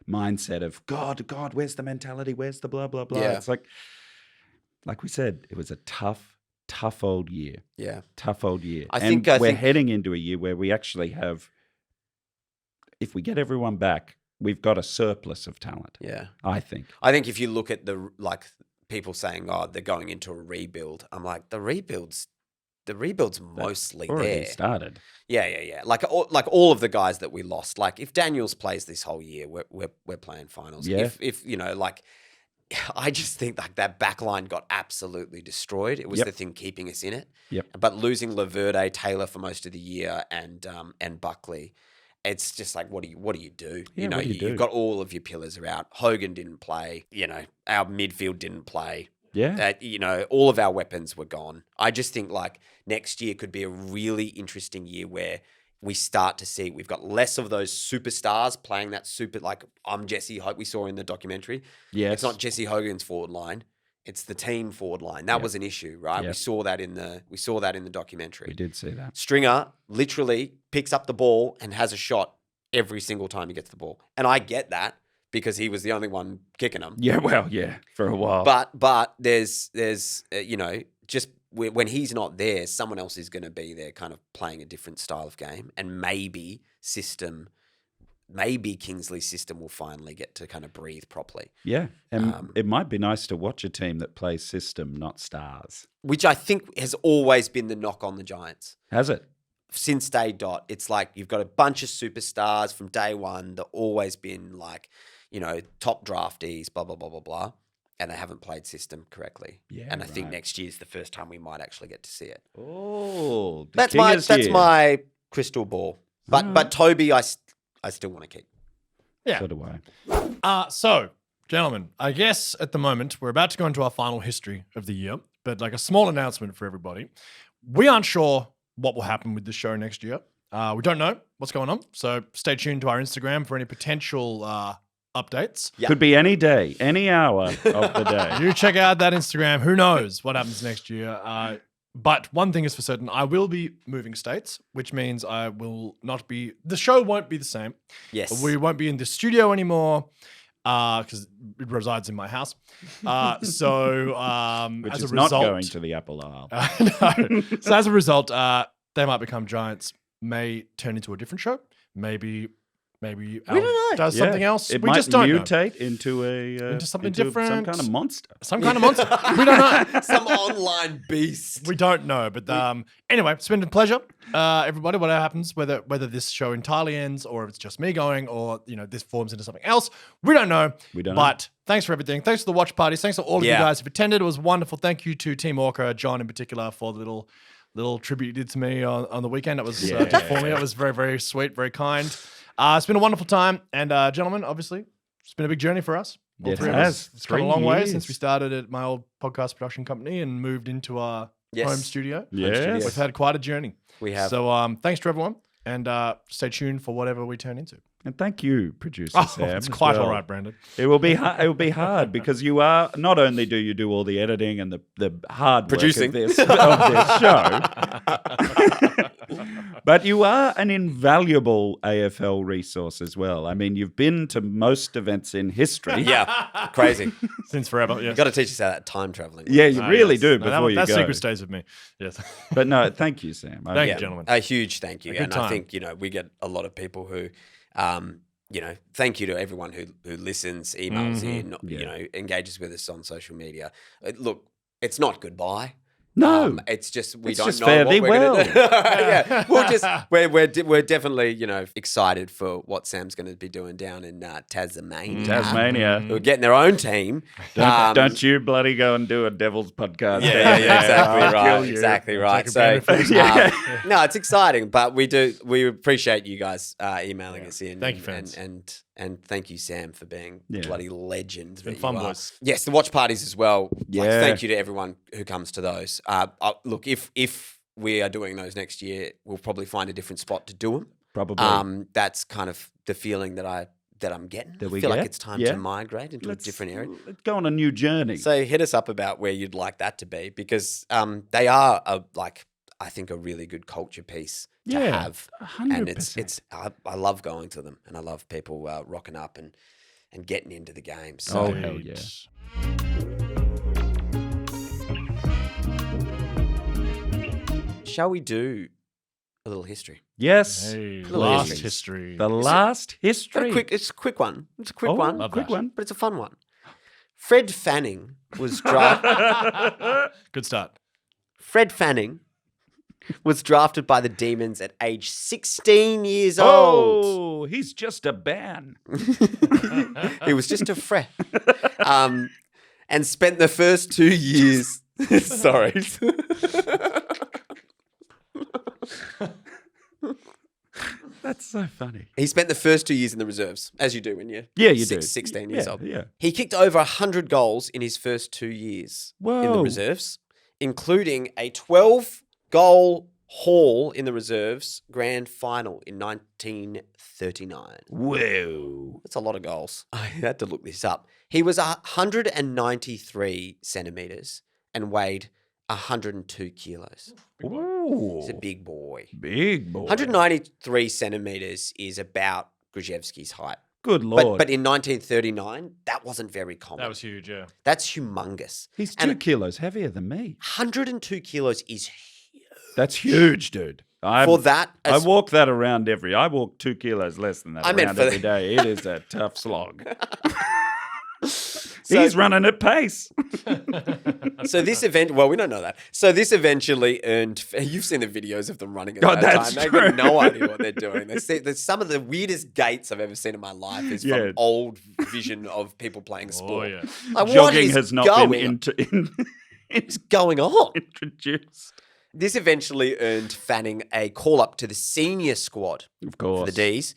[SPEAKER 3] mindset of God, where's the mentality? Where's the blah blah blah?
[SPEAKER 4] Yeah.
[SPEAKER 3] It's like we said, it was a tough old year.
[SPEAKER 4] Yeah.
[SPEAKER 3] Tough old year.
[SPEAKER 4] I
[SPEAKER 3] and
[SPEAKER 4] think
[SPEAKER 3] we're heading into a year where we actually have, if we get everyone back, we've got a surplus of talent.
[SPEAKER 4] Yeah.
[SPEAKER 3] I think.
[SPEAKER 4] I think if you look at the people saying, "Oh, they're going into a rebuild," I'm like, the rebuild's mostly
[SPEAKER 3] Already
[SPEAKER 4] there.
[SPEAKER 3] started.
[SPEAKER 4] Yeah. Like all of the guys that we lost. Like if Daniels plays this whole year, we're playing finals.
[SPEAKER 3] Yeah.
[SPEAKER 4] If you know, like, I just think like that back line got absolutely destroyed. It was the thing keeping us in it.
[SPEAKER 3] Yep.
[SPEAKER 4] But losing Laverde, Taylor for most of the year, and Buckley, it's just like, what do you do?
[SPEAKER 3] Yeah,
[SPEAKER 4] You know,
[SPEAKER 3] what do you do?
[SPEAKER 4] you've got all of your pillars are out. Hogan didn't play. You know, our midfield didn't play.
[SPEAKER 3] Yeah.
[SPEAKER 4] You know, all of our weapons were gone. I just think like next year could be a really interesting year where we start to see we've got less of those superstars playing that super, like I'm Jesse Hogan we saw in the documentary.
[SPEAKER 3] Yes.
[SPEAKER 4] It's not Jesse Hogan's forward line. It's the team forward line. That was an issue, right?
[SPEAKER 3] Yeah.
[SPEAKER 4] We saw that in the documentary.
[SPEAKER 3] We did see that.
[SPEAKER 4] Stringer literally picks up the ball and has a shot every single time he gets the ball. And I get that because he was the only one kicking them.
[SPEAKER 3] Yeah, well, yeah, for a while.
[SPEAKER 4] But there's you know, just when he's not there, someone else is going to be there kind of playing a different style of game. And maybe Kingsley's system will finally get to kind of breathe properly.
[SPEAKER 3] Yeah, and it might be nice to watch a team that plays system, not stars.
[SPEAKER 4] Which I think has always been the knock on the Giants.
[SPEAKER 3] Has it?
[SPEAKER 4] Since day dot, it's like you've got a bunch of superstars from day one that always been like, you know, top draftees, blah, blah, blah, blah, blah. And they haven't played system correctly.
[SPEAKER 3] Yeah,
[SPEAKER 4] and I think
[SPEAKER 3] right.
[SPEAKER 4] next year's the first time we might actually get to see it.
[SPEAKER 3] Oh, the
[SPEAKER 4] That's
[SPEAKER 3] king is
[SPEAKER 4] that's
[SPEAKER 3] here.
[SPEAKER 4] my crystal ball. But Toby, I still want to keep.
[SPEAKER 5] Yeah.
[SPEAKER 3] So do I.
[SPEAKER 5] So, gentlemen, I guess at the moment we're about to go into our final history of the year, but like a small announcement for everybody. We aren't sure what will happen with the show next year. We don't know what's going on, so stay tuned to our Instagram for any potential updates.
[SPEAKER 4] Yeah.
[SPEAKER 3] Could be any day, any hour of the day.
[SPEAKER 5] You check out that Instagram. Who knows what happens next year? But one thing is for certain, I will be moving states, which means I will not be. The show won't be the same.
[SPEAKER 4] Yes.
[SPEAKER 5] We won't be in the studio anymore because it resides in my house. So
[SPEAKER 3] Which
[SPEAKER 5] as
[SPEAKER 3] is
[SPEAKER 5] a
[SPEAKER 3] not
[SPEAKER 5] result,
[SPEAKER 3] going to the Apple Isle.
[SPEAKER 5] no. So as a result, They Might Become Giants may turn into a different show. Maybe Al
[SPEAKER 4] don't know.
[SPEAKER 5] does something else.
[SPEAKER 3] It
[SPEAKER 5] We
[SPEAKER 3] might
[SPEAKER 5] just don't know.
[SPEAKER 3] mutate into
[SPEAKER 5] Into something
[SPEAKER 3] some
[SPEAKER 5] different.
[SPEAKER 3] kind of monster.
[SPEAKER 5] Some kind of monster. We don't know.
[SPEAKER 4] Some online beast.
[SPEAKER 5] We don't know, but anyway, it's been a pleasure, everybody. Whatever happens, whether this show entirely ends or if it's just me going, or this forms into something else, we don't know.
[SPEAKER 3] We don't know.
[SPEAKER 5] But thanks for everything. Thanks for the watch parties. Thanks to all of you
[SPEAKER 4] Yeah.
[SPEAKER 5] guys who've attended. It was wonderful. Thank you to Team Orca, John in particular, for the little tribute you did to me on the weekend. It was for me. It was very, very sweet, very kind. It's been a wonderful time, and gentlemen, obviously, it's been a big journey for us. All
[SPEAKER 3] It
[SPEAKER 5] three of
[SPEAKER 3] has.
[SPEAKER 5] us. It's come a
[SPEAKER 3] 3
[SPEAKER 5] long way
[SPEAKER 3] years.
[SPEAKER 5] since we started at my old podcast production company and moved into our
[SPEAKER 4] Yes.
[SPEAKER 5] home studio.
[SPEAKER 3] Yes.
[SPEAKER 5] We've had quite a journey.
[SPEAKER 4] We have.
[SPEAKER 5] So thanks to everyone, and stay tuned for whatever we turn into.
[SPEAKER 3] And thank you, producer
[SPEAKER 5] Oh,
[SPEAKER 3] Sam.
[SPEAKER 5] it's
[SPEAKER 3] as
[SPEAKER 5] quite
[SPEAKER 3] well.
[SPEAKER 5] all right, Brandon.
[SPEAKER 3] It will be it will be hard because you are not only do you do all the editing and the hard
[SPEAKER 4] Producing.
[SPEAKER 3] work of this show, but you are an invaluable AFL resource as well. I mean, you've been to most events in history.
[SPEAKER 4] Yeah. Crazy.
[SPEAKER 5] Since forever, yes.
[SPEAKER 4] You got to teach us how that time traveling.
[SPEAKER 3] Yeah, you really
[SPEAKER 5] yes.
[SPEAKER 3] do
[SPEAKER 5] No,
[SPEAKER 3] before you
[SPEAKER 5] that
[SPEAKER 3] go.
[SPEAKER 5] secret stays with me. Yes.
[SPEAKER 3] But no, thank you, Sam.
[SPEAKER 5] Thank
[SPEAKER 4] Yeah.
[SPEAKER 5] you, gentlemen.
[SPEAKER 4] A huge thank you.
[SPEAKER 5] A good
[SPEAKER 4] And I
[SPEAKER 5] time.
[SPEAKER 4] think, we get a lot of people who, thank you to everyone who listens, emails in, engages with us on social media. Look, it's not goodbye.
[SPEAKER 3] No.
[SPEAKER 4] It's just we
[SPEAKER 3] It's
[SPEAKER 4] don't
[SPEAKER 3] just
[SPEAKER 4] know
[SPEAKER 3] fare
[SPEAKER 4] what
[SPEAKER 3] thee
[SPEAKER 4] we're
[SPEAKER 3] well.
[SPEAKER 4] going to do. Yeah, we're definitely excited for what Sam's going to be doing down in Tasmania.
[SPEAKER 3] Tasmania.
[SPEAKER 4] We're getting their own team.
[SPEAKER 3] Don't you bloody go and do a Devil's podcast.
[SPEAKER 4] Yeah, exactly
[SPEAKER 3] I'll
[SPEAKER 4] right.
[SPEAKER 3] kill you.
[SPEAKER 4] Exactly right.
[SPEAKER 5] Take a
[SPEAKER 4] So,
[SPEAKER 5] benefit.
[SPEAKER 4] no, it's exciting, but we appreciate you guys emailing us in.
[SPEAKER 5] Thank you, fans.
[SPEAKER 4] And thank you, Sam, for being the bloody legend. It's
[SPEAKER 5] been fun, boys.
[SPEAKER 4] Yes, the watch parties as well.
[SPEAKER 3] Yeah.
[SPEAKER 4] Thank you to everyone who comes to those. Look, if we are doing those next year, we'll probably find a different spot to do them.
[SPEAKER 3] Probably.
[SPEAKER 4] That's kind of the feeling that I'm getting.
[SPEAKER 3] That
[SPEAKER 4] I
[SPEAKER 3] we
[SPEAKER 4] feel like
[SPEAKER 3] get?
[SPEAKER 4] it's time
[SPEAKER 3] Yeah.
[SPEAKER 4] to migrate into a different area.
[SPEAKER 3] Let's go on a new journey.
[SPEAKER 4] So hit us up about where you'd like that to be, because they are I think a really good culture piece to
[SPEAKER 3] Yeah,
[SPEAKER 4] have,
[SPEAKER 3] 100%.
[SPEAKER 4] and it's I love going to them, and I love people rocking up and getting into the game. So
[SPEAKER 3] Oh, hell yeah.
[SPEAKER 4] shall we do a little history?
[SPEAKER 3] Yes.
[SPEAKER 5] Hey,
[SPEAKER 4] Little
[SPEAKER 5] last
[SPEAKER 4] histories.
[SPEAKER 5] history.
[SPEAKER 3] The last
[SPEAKER 4] But
[SPEAKER 3] history.
[SPEAKER 4] it's a quick one. It's a quick
[SPEAKER 3] Oh,
[SPEAKER 4] one.
[SPEAKER 5] Love
[SPEAKER 3] quick
[SPEAKER 5] that.
[SPEAKER 3] one.
[SPEAKER 4] But it's a fun one. Fred Fanning was drafted.
[SPEAKER 5] Good start.
[SPEAKER 4] Fred Fanning was drafted by the Demons at age 16 years old.
[SPEAKER 3] Oh, he's just a ban.
[SPEAKER 4] He was just a fret. And spent the first 2 years. Sorry.
[SPEAKER 3] That's so funny.
[SPEAKER 4] He spent the first 2 years in the reserves, as you do when you're
[SPEAKER 3] Yeah, you do.
[SPEAKER 4] 16 years
[SPEAKER 3] Yeah,
[SPEAKER 4] old.
[SPEAKER 3] yeah.
[SPEAKER 4] He kicked over 100 goals in his first 2 years in the
[SPEAKER 3] Whoa.
[SPEAKER 4] reserves, including a 12-goal haul in the reserves grand final in 1939.
[SPEAKER 3] Whoa.
[SPEAKER 4] That's a lot of goals. I had to look this up. He was 193 centimeters and weighed 102 kilos.
[SPEAKER 3] Ooh.
[SPEAKER 4] He's a big boy.
[SPEAKER 3] Big boy.
[SPEAKER 4] 193 centimeters is about Gruszewski's height.
[SPEAKER 3] Good Lord.
[SPEAKER 4] But in 1939, that wasn't very common.
[SPEAKER 5] That was huge, yeah.
[SPEAKER 4] That's humongous.
[SPEAKER 3] he's
[SPEAKER 4] and
[SPEAKER 3] 2 kilos heavier than me.
[SPEAKER 4] 102 kilos is huge.
[SPEAKER 3] That's huge, dude.
[SPEAKER 4] For that,
[SPEAKER 3] I walk that around I walk 2 kilos less than that
[SPEAKER 4] I meant
[SPEAKER 3] around
[SPEAKER 4] for
[SPEAKER 3] every day. It is a tough slog.
[SPEAKER 4] So-
[SPEAKER 3] He's running at pace.
[SPEAKER 4] So this event, well, we don't know that. So this eventually earned. You've seen the videos of them running at
[SPEAKER 3] Oh,
[SPEAKER 4] that
[SPEAKER 3] that's
[SPEAKER 4] time. They've
[SPEAKER 3] true.
[SPEAKER 4] got no idea what they're doing. There's some of the weirdest gaits I've ever seen in my life is
[SPEAKER 3] Yeah.
[SPEAKER 4] from old vision of people playing a
[SPEAKER 5] Oh,
[SPEAKER 4] sport.
[SPEAKER 5] yeah.
[SPEAKER 4] Like, what
[SPEAKER 3] Jogging
[SPEAKER 4] is
[SPEAKER 3] has not
[SPEAKER 4] going,
[SPEAKER 3] been
[SPEAKER 4] What's going on?
[SPEAKER 3] introduced.
[SPEAKER 4] This eventually earned Fanning a call up to the senior squad
[SPEAKER 3] Of course.
[SPEAKER 4] for the D's,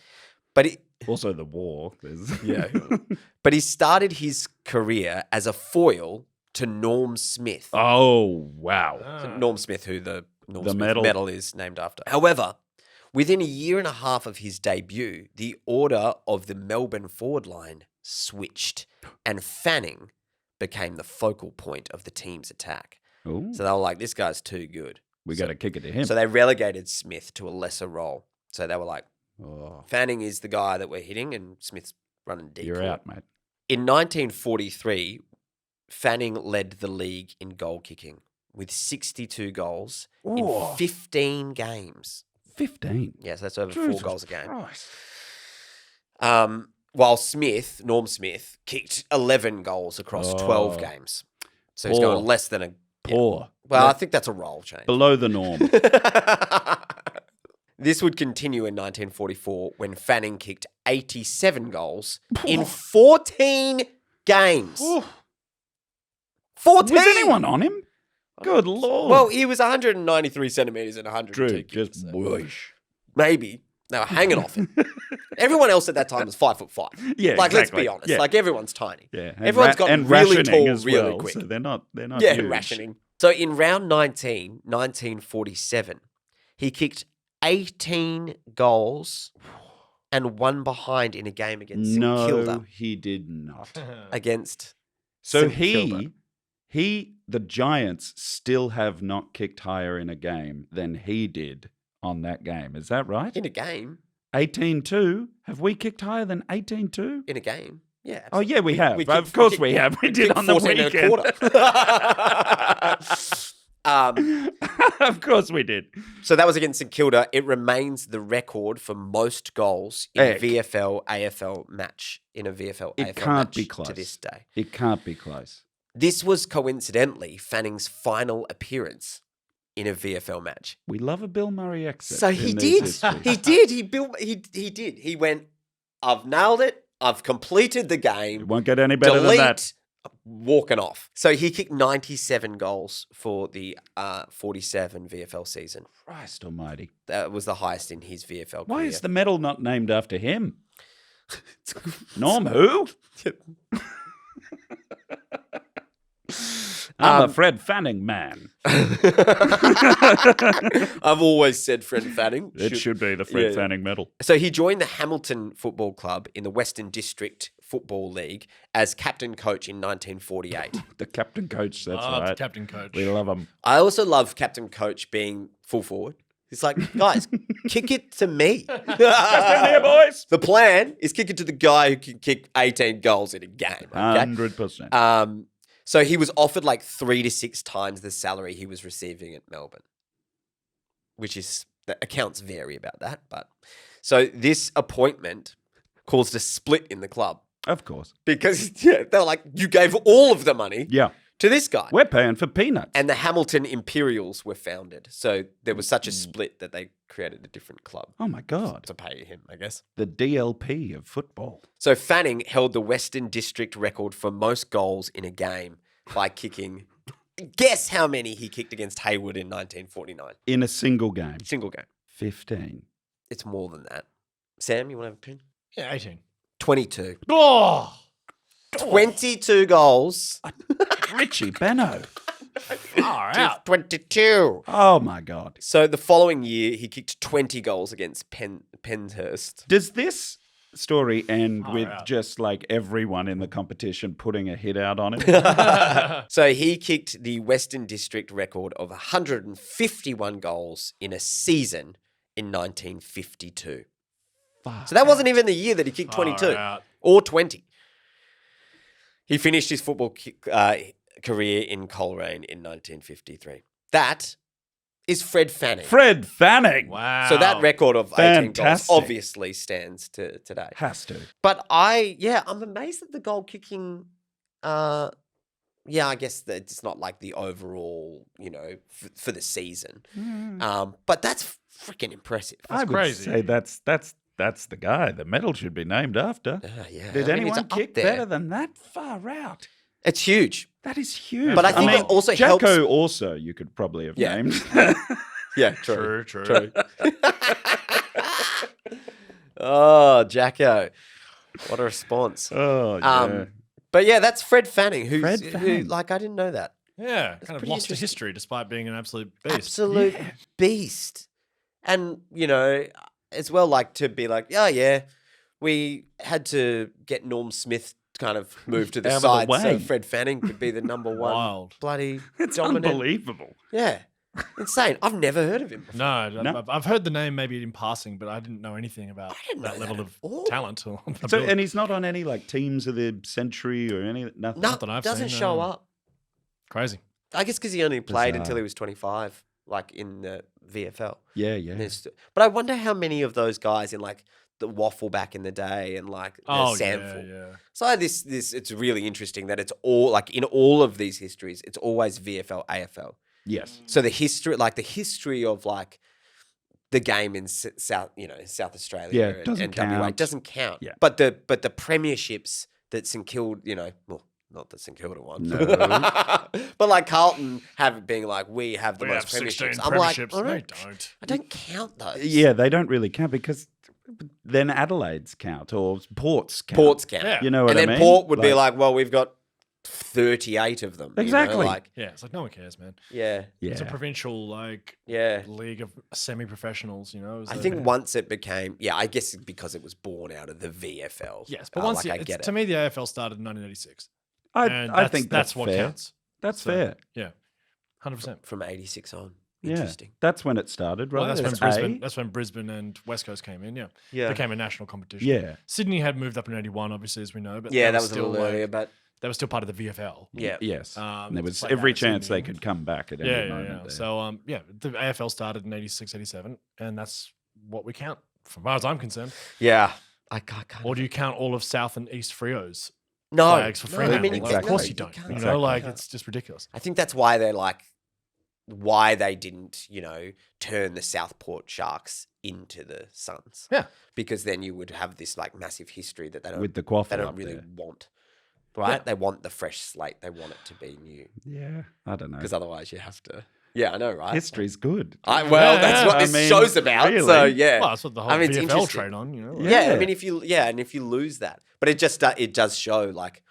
[SPEAKER 4] but
[SPEAKER 3] Also the war.
[SPEAKER 4] but he started his career as a foil to Norm Smith.
[SPEAKER 3] Oh, wow.
[SPEAKER 4] So Norm Smith, who the Norm Smith
[SPEAKER 3] medal.
[SPEAKER 4] medal is named after. However, Within a year and a half of his debut, the order of the Melbourne forward line switched, and Fanning became the focal point of the team's attack.
[SPEAKER 3] Ooh,
[SPEAKER 4] So they were like, this guy's too good.
[SPEAKER 3] we got to kick it to him.
[SPEAKER 4] So they relegated Smith to a lesser role. So they were like,
[SPEAKER 3] Oh,
[SPEAKER 4] Fanning is the guy that we're hitting, and Smith's running deep.
[SPEAKER 3] you're out, mate.
[SPEAKER 4] In 1943, Fanning led the league in goal kicking with 62 goals in 15 games.
[SPEAKER 3] 15.
[SPEAKER 4] Yes, that's over
[SPEAKER 3] Jesus
[SPEAKER 4] 4 goals a game.
[SPEAKER 3] Christ.
[SPEAKER 4] While Norm Smith, kicked 11 goals across 12 games. So he's
[SPEAKER 3] Poor.
[SPEAKER 4] going less than a...
[SPEAKER 3] Poor.
[SPEAKER 4] Well, I think that's a role change.
[SPEAKER 3] Below the norm.
[SPEAKER 4] This would continue in 1944 when Fanning kicked 87 goals in 14 games. 14!
[SPEAKER 3] Was anyone on him? Good Lord.
[SPEAKER 4] Well, he was 193 centimetres and 102
[SPEAKER 3] Drew,
[SPEAKER 4] kilos.
[SPEAKER 3] just
[SPEAKER 4] so
[SPEAKER 3] whoosh.
[SPEAKER 4] maybe. They were hanging off him. Everyone else at that time was 5'5".
[SPEAKER 3] Yeah,
[SPEAKER 4] like, let's
[SPEAKER 3] exactly.
[SPEAKER 4] be honest.
[SPEAKER 3] Yeah.
[SPEAKER 4] Like, everyone's tiny.
[SPEAKER 3] Yeah.
[SPEAKER 4] Everyone's got
[SPEAKER 3] and
[SPEAKER 4] really
[SPEAKER 3] rationing
[SPEAKER 4] tall,
[SPEAKER 3] as
[SPEAKER 4] really
[SPEAKER 3] well,
[SPEAKER 4] quick.
[SPEAKER 3] So they're not
[SPEAKER 4] Yeah,
[SPEAKER 3] huge.
[SPEAKER 4] rationing. So in round 19, 1947, he kicked 18 goals and one behind in a game against St Kilda.
[SPEAKER 3] No, he did not.
[SPEAKER 4] Against
[SPEAKER 3] So
[SPEAKER 4] St Kilda.
[SPEAKER 3] the Giants still have not kicked higher in a game than he did on that game. Is that right?
[SPEAKER 4] In a game.
[SPEAKER 3] 18-2. Have we kicked higher than 18-2?
[SPEAKER 4] In a game. Yeah.
[SPEAKER 3] Oh, yeah, we have.
[SPEAKER 4] kicked-
[SPEAKER 3] Of course
[SPEAKER 4] kicked-
[SPEAKER 3] we have. We did
[SPEAKER 4] kicked
[SPEAKER 3] on the
[SPEAKER 4] 14 and a
[SPEAKER 3] weekend.
[SPEAKER 4] quarter.
[SPEAKER 3] Of course we did.
[SPEAKER 4] So that was against St Kilda. It remains the record for most goals in
[SPEAKER 3] Heck.
[SPEAKER 4] a VFL AFL match. In a VFL
[SPEAKER 3] It
[SPEAKER 4] AFL
[SPEAKER 3] can't
[SPEAKER 4] match
[SPEAKER 3] be close.
[SPEAKER 4] to this day.
[SPEAKER 3] It can't be close.
[SPEAKER 4] This was coincidentally Fanning's final appearance in a VFL match.
[SPEAKER 3] We love a Bill Murray exit.
[SPEAKER 4] So he
[SPEAKER 3] in
[SPEAKER 4] did.
[SPEAKER 3] these histories.
[SPEAKER 4] He did. He did. He went, I've nailed it. I've completed the
[SPEAKER 3] It
[SPEAKER 4] game.
[SPEAKER 3] won't get any better
[SPEAKER 4] Delete.
[SPEAKER 3] than that.
[SPEAKER 4] Walking off. So he kicked 97 goals for the 47 VFL season.
[SPEAKER 3] Christ almighty.
[SPEAKER 4] That was the highest in his VFL
[SPEAKER 3] Why
[SPEAKER 4] career.
[SPEAKER 3] is the medal not named after him? Norm who? I'm a Fred Fanning man.
[SPEAKER 4] I've always said Fred Fanning.
[SPEAKER 3] It should be the Fred Fanning medal.
[SPEAKER 4] So he joined the Hamilton Football Club in the Western District Football League as captain coach in 1948.
[SPEAKER 3] The captain coach, that's
[SPEAKER 5] Oh,
[SPEAKER 3] right.
[SPEAKER 5] captain coach.
[SPEAKER 3] We love him.
[SPEAKER 4] I also love captain coach being full forward. It's like, guys, kick it to me.
[SPEAKER 3] Just in here, boys.
[SPEAKER 4] The plan is kick it to the guy who can kick 18 goals in a game. Okay?
[SPEAKER 3] 100%.
[SPEAKER 4] So he was offered like 3 to 6 times the salary he was receiving at Melbourne, which is, the accounts vary about that. But so this appointment caused a split in the club
[SPEAKER 3] Of course.
[SPEAKER 4] because they're like, you gave all of the money
[SPEAKER 3] Yeah.
[SPEAKER 4] to this guy.
[SPEAKER 3] We're paying for peanuts.
[SPEAKER 4] And the Hamilton Imperials were founded. So there was such a split that they created a different club
[SPEAKER 3] Oh, my God.
[SPEAKER 4] to pay him, I guess.
[SPEAKER 3] The DLP of football.
[SPEAKER 4] So Fanning held the Western District record for most goals in a game by kicking. Guess how many he kicked against Hayward in 1949?
[SPEAKER 3] In a single game.
[SPEAKER 4] Single game.
[SPEAKER 3] 15.
[SPEAKER 4] It's more than that. Sam, you want to have a pin?
[SPEAKER 5] Yeah, 18.
[SPEAKER 4] 22.
[SPEAKER 5] Oh!
[SPEAKER 4] 22 goals.
[SPEAKER 3] Richie Benno.
[SPEAKER 5] Far out.
[SPEAKER 4] 22.
[SPEAKER 3] Oh, my God.
[SPEAKER 4] So the following year, he kicked 20 goals against Penshurst.
[SPEAKER 3] Does this story end
[SPEAKER 5] Far
[SPEAKER 3] with
[SPEAKER 5] out.
[SPEAKER 3] just like everyone in the competition putting a hit out on him?
[SPEAKER 4] So he kicked the Western District record of 151 goals in a season in 1952. So that wasn't even the year that he kicked 22
[SPEAKER 5] Far out.
[SPEAKER 4] or 20. He finished his football career in Coleraine in 1953. That is Fred Fanning.
[SPEAKER 3] Fred Fanning.
[SPEAKER 5] Wow.
[SPEAKER 4] So that record of 18 goals
[SPEAKER 3] Fantastic.
[SPEAKER 4] obviously stands to today.
[SPEAKER 3] Has to.
[SPEAKER 4] But I'm amazed at the goal kicking. I guess that it's not like the overall, for the season. But that's freaking impressive.
[SPEAKER 3] I would
[SPEAKER 5] crazy.
[SPEAKER 3] say that's the guy the medal should be named after.
[SPEAKER 4] Yeah.
[SPEAKER 3] Did
[SPEAKER 4] I mean, it's
[SPEAKER 3] anyone
[SPEAKER 4] up
[SPEAKER 3] kick
[SPEAKER 4] there.
[SPEAKER 3] better than that? Far out.
[SPEAKER 4] It's huge.
[SPEAKER 3] That is huge.
[SPEAKER 4] But I think it also helps-
[SPEAKER 3] Jacko also you could probably have
[SPEAKER 4] Yeah.
[SPEAKER 3] named.
[SPEAKER 4] Yeah,
[SPEAKER 5] True.
[SPEAKER 4] Oh, Jacko. What a response.
[SPEAKER 3] Oh, yeah.
[SPEAKER 4] But yeah, that's Fred Fanning, who,
[SPEAKER 3] Fred Fanning.
[SPEAKER 4] I didn't know that.
[SPEAKER 5] Yeah, kind of
[SPEAKER 4] pretty
[SPEAKER 5] lost to
[SPEAKER 4] interesting.
[SPEAKER 5] history despite being an absolute beast.
[SPEAKER 4] Absolute beast. And, as well, like to be like, oh, yeah, we had to get Norm Smith kind of moved to the
[SPEAKER 3] Out of the
[SPEAKER 4] side so
[SPEAKER 3] way.
[SPEAKER 4] Fred Fanning could be the number one
[SPEAKER 5] Wild.
[SPEAKER 4] bloody
[SPEAKER 3] It's
[SPEAKER 4] dominant.
[SPEAKER 3] unbelievable.
[SPEAKER 4] Yeah. Insane. I've never heard of him before.
[SPEAKER 5] No, I've heard the name maybe in passing, but I didn't know anything about
[SPEAKER 4] didn't know
[SPEAKER 5] that
[SPEAKER 4] that
[SPEAKER 5] level
[SPEAKER 4] at
[SPEAKER 5] of
[SPEAKER 4] all.
[SPEAKER 5] talent. Or
[SPEAKER 3] So,
[SPEAKER 5] ability.
[SPEAKER 3] and he's not on any like teams of the century or any nothing.
[SPEAKER 4] No,
[SPEAKER 5] that I've
[SPEAKER 4] doesn't
[SPEAKER 5] seen,
[SPEAKER 4] show
[SPEAKER 5] no.
[SPEAKER 4] up.
[SPEAKER 5] Crazy.
[SPEAKER 4] I guess because he only played
[SPEAKER 3] Bizarre.
[SPEAKER 4] until he was 25, like in the VFL.
[SPEAKER 3] Yeah,
[SPEAKER 4] And
[SPEAKER 3] yeah.
[SPEAKER 4] but I wonder how many of those guys in like the waffle back in the day and like the Samful.
[SPEAKER 5] yeah.
[SPEAKER 4] So this it's really interesting that it's all like in all of these histories, it's always VFL, AFL.
[SPEAKER 3] Yes.
[SPEAKER 4] So the history of like the game in South Australia
[SPEAKER 3] Yeah, it doesn't
[SPEAKER 4] and WA
[SPEAKER 3] count.
[SPEAKER 4] doesn't count.
[SPEAKER 3] Yeah.
[SPEAKER 4] But the premierships that St Kilda, well, not that St Kilda won,
[SPEAKER 3] No.
[SPEAKER 4] but like Carlton have being like we have the
[SPEAKER 5] We have
[SPEAKER 4] most
[SPEAKER 5] 16
[SPEAKER 4] premierships. I'm like,
[SPEAKER 5] premierships.
[SPEAKER 4] I
[SPEAKER 5] No,
[SPEAKER 4] don't,
[SPEAKER 5] don't.
[SPEAKER 4] I don't count those.
[SPEAKER 3] Yeah, they don't really count because then Adelaide's count or Port's count.
[SPEAKER 4] Ports count.
[SPEAKER 5] Yeah.
[SPEAKER 3] You know what
[SPEAKER 4] and
[SPEAKER 3] I
[SPEAKER 4] then
[SPEAKER 3] mean?
[SPEAKER 4] Port would be like, well, we've got 38 of them.
[SPEAKER 3] Exactly.
[SPEAKER 4] Like,
[SPEAKER 5] Yeah, it's like no one cares, man.
[SPEAKER 4] yeah,
[SPEAKER 5] It's a
[SPEAKER 3] Yeah.
[SPEAKER 5] provincial like
[SPEAKER 4] yeah.
[SPEAKER 5] league of semi-professionals. It's
[SPEAKER 4] I
[SPEAKER 5] like-
[SPEAKER 4] think once it became, I guess because it was born out of the VFL.
[SPEAKER 5] yes, but once
[SPEAKER 4] like, I
[SPEAKER 5] it's-
[SPEAKER 4] get it.
[SPEAKER 5] to me, the AFL started in 1986.
[SPEAKER 3] I
[SPEAKER 5] And
[SPEAKER 3] think
[SPEAKER 5] that's what
[SPEAKER 3] fair.
[SPEAKER 5] counts.
[SPEAKER 3] That's
[SPEAKER 5] So,
[SPEAKER 3] fair.
[SPEAKER 5] Yeah, 100%.
[SPEAKER 4] From 86 on.
[SPEAKER 3] Yeah.
[SPEAKER 4] Interesting.
[SPEAKER 3] That's when it started, right?
[SPEAKER 5] Well, that's when
[SPEAKER 3] As
[SPEAKER 5] Brisbane.
[SPEAKER 3] A?
[SPEAKER 5] That's when Brisbane and West Coast came in. Yeah,
[SPEAKER 4] Yeah.
[SPEAKER 5] became a national competition.
[SPEAKER 3] Yeah.
[SPEAKER 5] Sydney had moved up in '81, obviously, as we know. But
[SPEAKER 4] Yeah, that was a
[SPEAKER 5] still
[SPEAKER 4] little earlier, but
[SPEAKER 5] they were still part of the VFL.
[SPEAKER 4] yeah.
[SPEAKER 3] Yes. And there was
[SPEAKER 5] played
[SPEAKER 3] every
[SPEAKER 5] out in
[SPEAKER 3] chance they
[SPEAKER 5] Sydney.
[SPEAKER 3] could come back at any
[SPEAKER 5] Yeah,
[SPEAKER 3] moment. there.
[SPEAKER 5] So, the AFL started in 86, 87, and that's what we count, as far as I'm concerned.
[SPEAKER 4] Yeah. I can't.
[SPEAKER 5] Or do you count all of South and East Frios
[SPEAKER 4] No.
[SPEAKER 5] flags for
[SPEAKER 4] No,
[SPEAKER 5] Fremantle?
[SPEAKER 4] I mean,
[SPEAKER 5] Like, of course
[SPEAKER 3] exactly.
[SPEAKER 5] you don't.
[SPEAKER 4] can't.
[SPEAKER 5] You know,
[SPEAKER 3] Exactly.
[SPEAKER 5] like it's just ridiculous.
[SPEAKER 4] I think that's why they're like, why they didn't, turn the Southport Sharks into the Suns.
[SPEAKER 5] Yeah.
[SPEAKER 4] Because then you would have this like massive history that they don't,
[SPEAKER 3] With the quaffle
[SPEAKER 4] they don't
[SPEAKER 3] up
[SPEAKER 4] really
[SPEAKER 3] there.
[SPEAKER 4] want. Right?
[SPEAKER 5] Yeah.
[SPEAKER 4] They want the fresh slate. They want it to be new.
[SPEAKER 3] Yeah. I don't know.
[SPEAKER 4] Because otherwise you have to. Yeah, I know, right?
[SPEAKER 3] History's good.
[SPEAKER 4] Well,
[SPEAKER 5] Yeah,
[SPEAKER 4] that's
[SPEAKER 5] yeah.
[SPEAKER 4] what
[SPEAKER 3] I
[SPEAKER 4] this
[SPEAKER 3] mean,
[SPEAKER 4] show's about.
[SPEAKER 3] really?
[SPEAKER 4] So yeah.
[SPEAKER 5] Well, that's what the whole
[SPEAKER 4] I mean, it's
[SPEAKER 5] VFL
[SPEAKER 4] interesting.
[SPEAKER 5] trade on, like.
[SPEAKER 4] Yeah, I
[SPEAKER 3] Yeah.
[SPEAKER 4] mean, if you lose that, but it just it does show like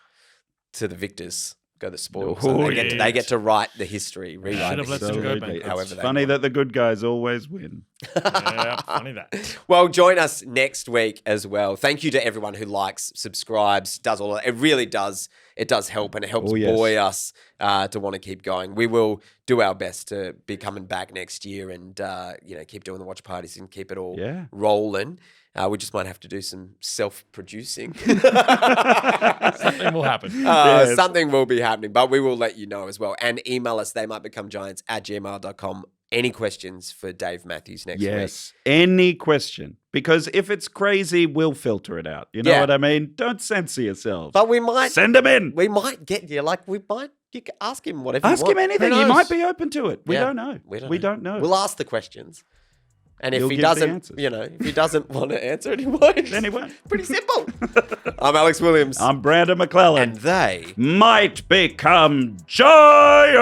[SPEAKER 4] to the victors go the spoils. So
[SPEAKER 3] Oh,
[SPEAKER 4] they get to write the history, rewrite
[SPEAKER 5] Should
[SPEAKER 4] the
[SPEAKER 5] have let them
[SPEAKER 4] history.
[SPEAKER 5] go,
[SPEAKER 3] Absolutely.
[SPEAKER 5] Ben.
[SPEAKER 4] However
[SPEAKER 3] It's
[SPEAKER 4] they
[SPEAKER 3] funny
[SPEAKER 4] want.
[SPEAKER 3] that the good guys always win.
[SPEAKER 5] Yeah, funny that.
[SPEAKER 4] Well, join us next week as well. Thank you to everyone who likes, subscribes, does all that. It really does. It does help, and it helps
[SPEAKER 3] Oh, yes.
[SPEAKER 4] buoy us to want to keep going. We will do our best to be coming back next year, and keep doing the watch parties and keep it all
[SPEAKER 3] Yeah.
[SPEAKER 4] rolling. We just might have to do some self-producing.
[SPEAKER 5] Something will happen.
[SPEAKER 3] Yes.
[SPEAKER 4] Something will be happening, but we will let you know as well. And email us, theymightbecomegiants@gmail.com. Any questions for Dave Matthews next week?
[SPEAKER 3] Yes. Any question. Because if it's crazy, we'll filter it out. You know
[SPEAKER 4] Yeah.
[SPEAKER 3] what I mean? Don't censor yourselves.
[SPEAKER 4] But we might
[SPEAKER 3] Send them in.
[SPEAKER 4] get you. Like you can ask him whatever
[SPEAKER 3] Ask
[SPEAKER 4] you want.
[SPEAKER 3] him anything.
[SPEAKER 5] Who
[SPEAKER 3] He
[SPEAKER 5] knows?
[SPEAKER 3] might be open to it. We
[SPEAKER 4] Yeah.
[SPEAKER 3] don't know.
[SPEAKER 4] We don't know.
[SPEAKER 3] know.
[SPEAKER 4] We'll ask the questions. And if
[SPEAKER 3] He'll
[SPEAKER 4] he
[SPEAKER 3] give the
[SPEAKER 4] doesn't,
[SPEAKER 3] answers.
[SPEAKER 4] if he doesn't want to answer it, he won't.
[SPEAKER 3] Then he won't.
[SPEAKER 4] Pretty simple. I'm Alex Williams.
[SPEAKER 3] I'm Brandon McClellan.
[SPEAKER 4] and they
[SPEAKER 3] might become giants.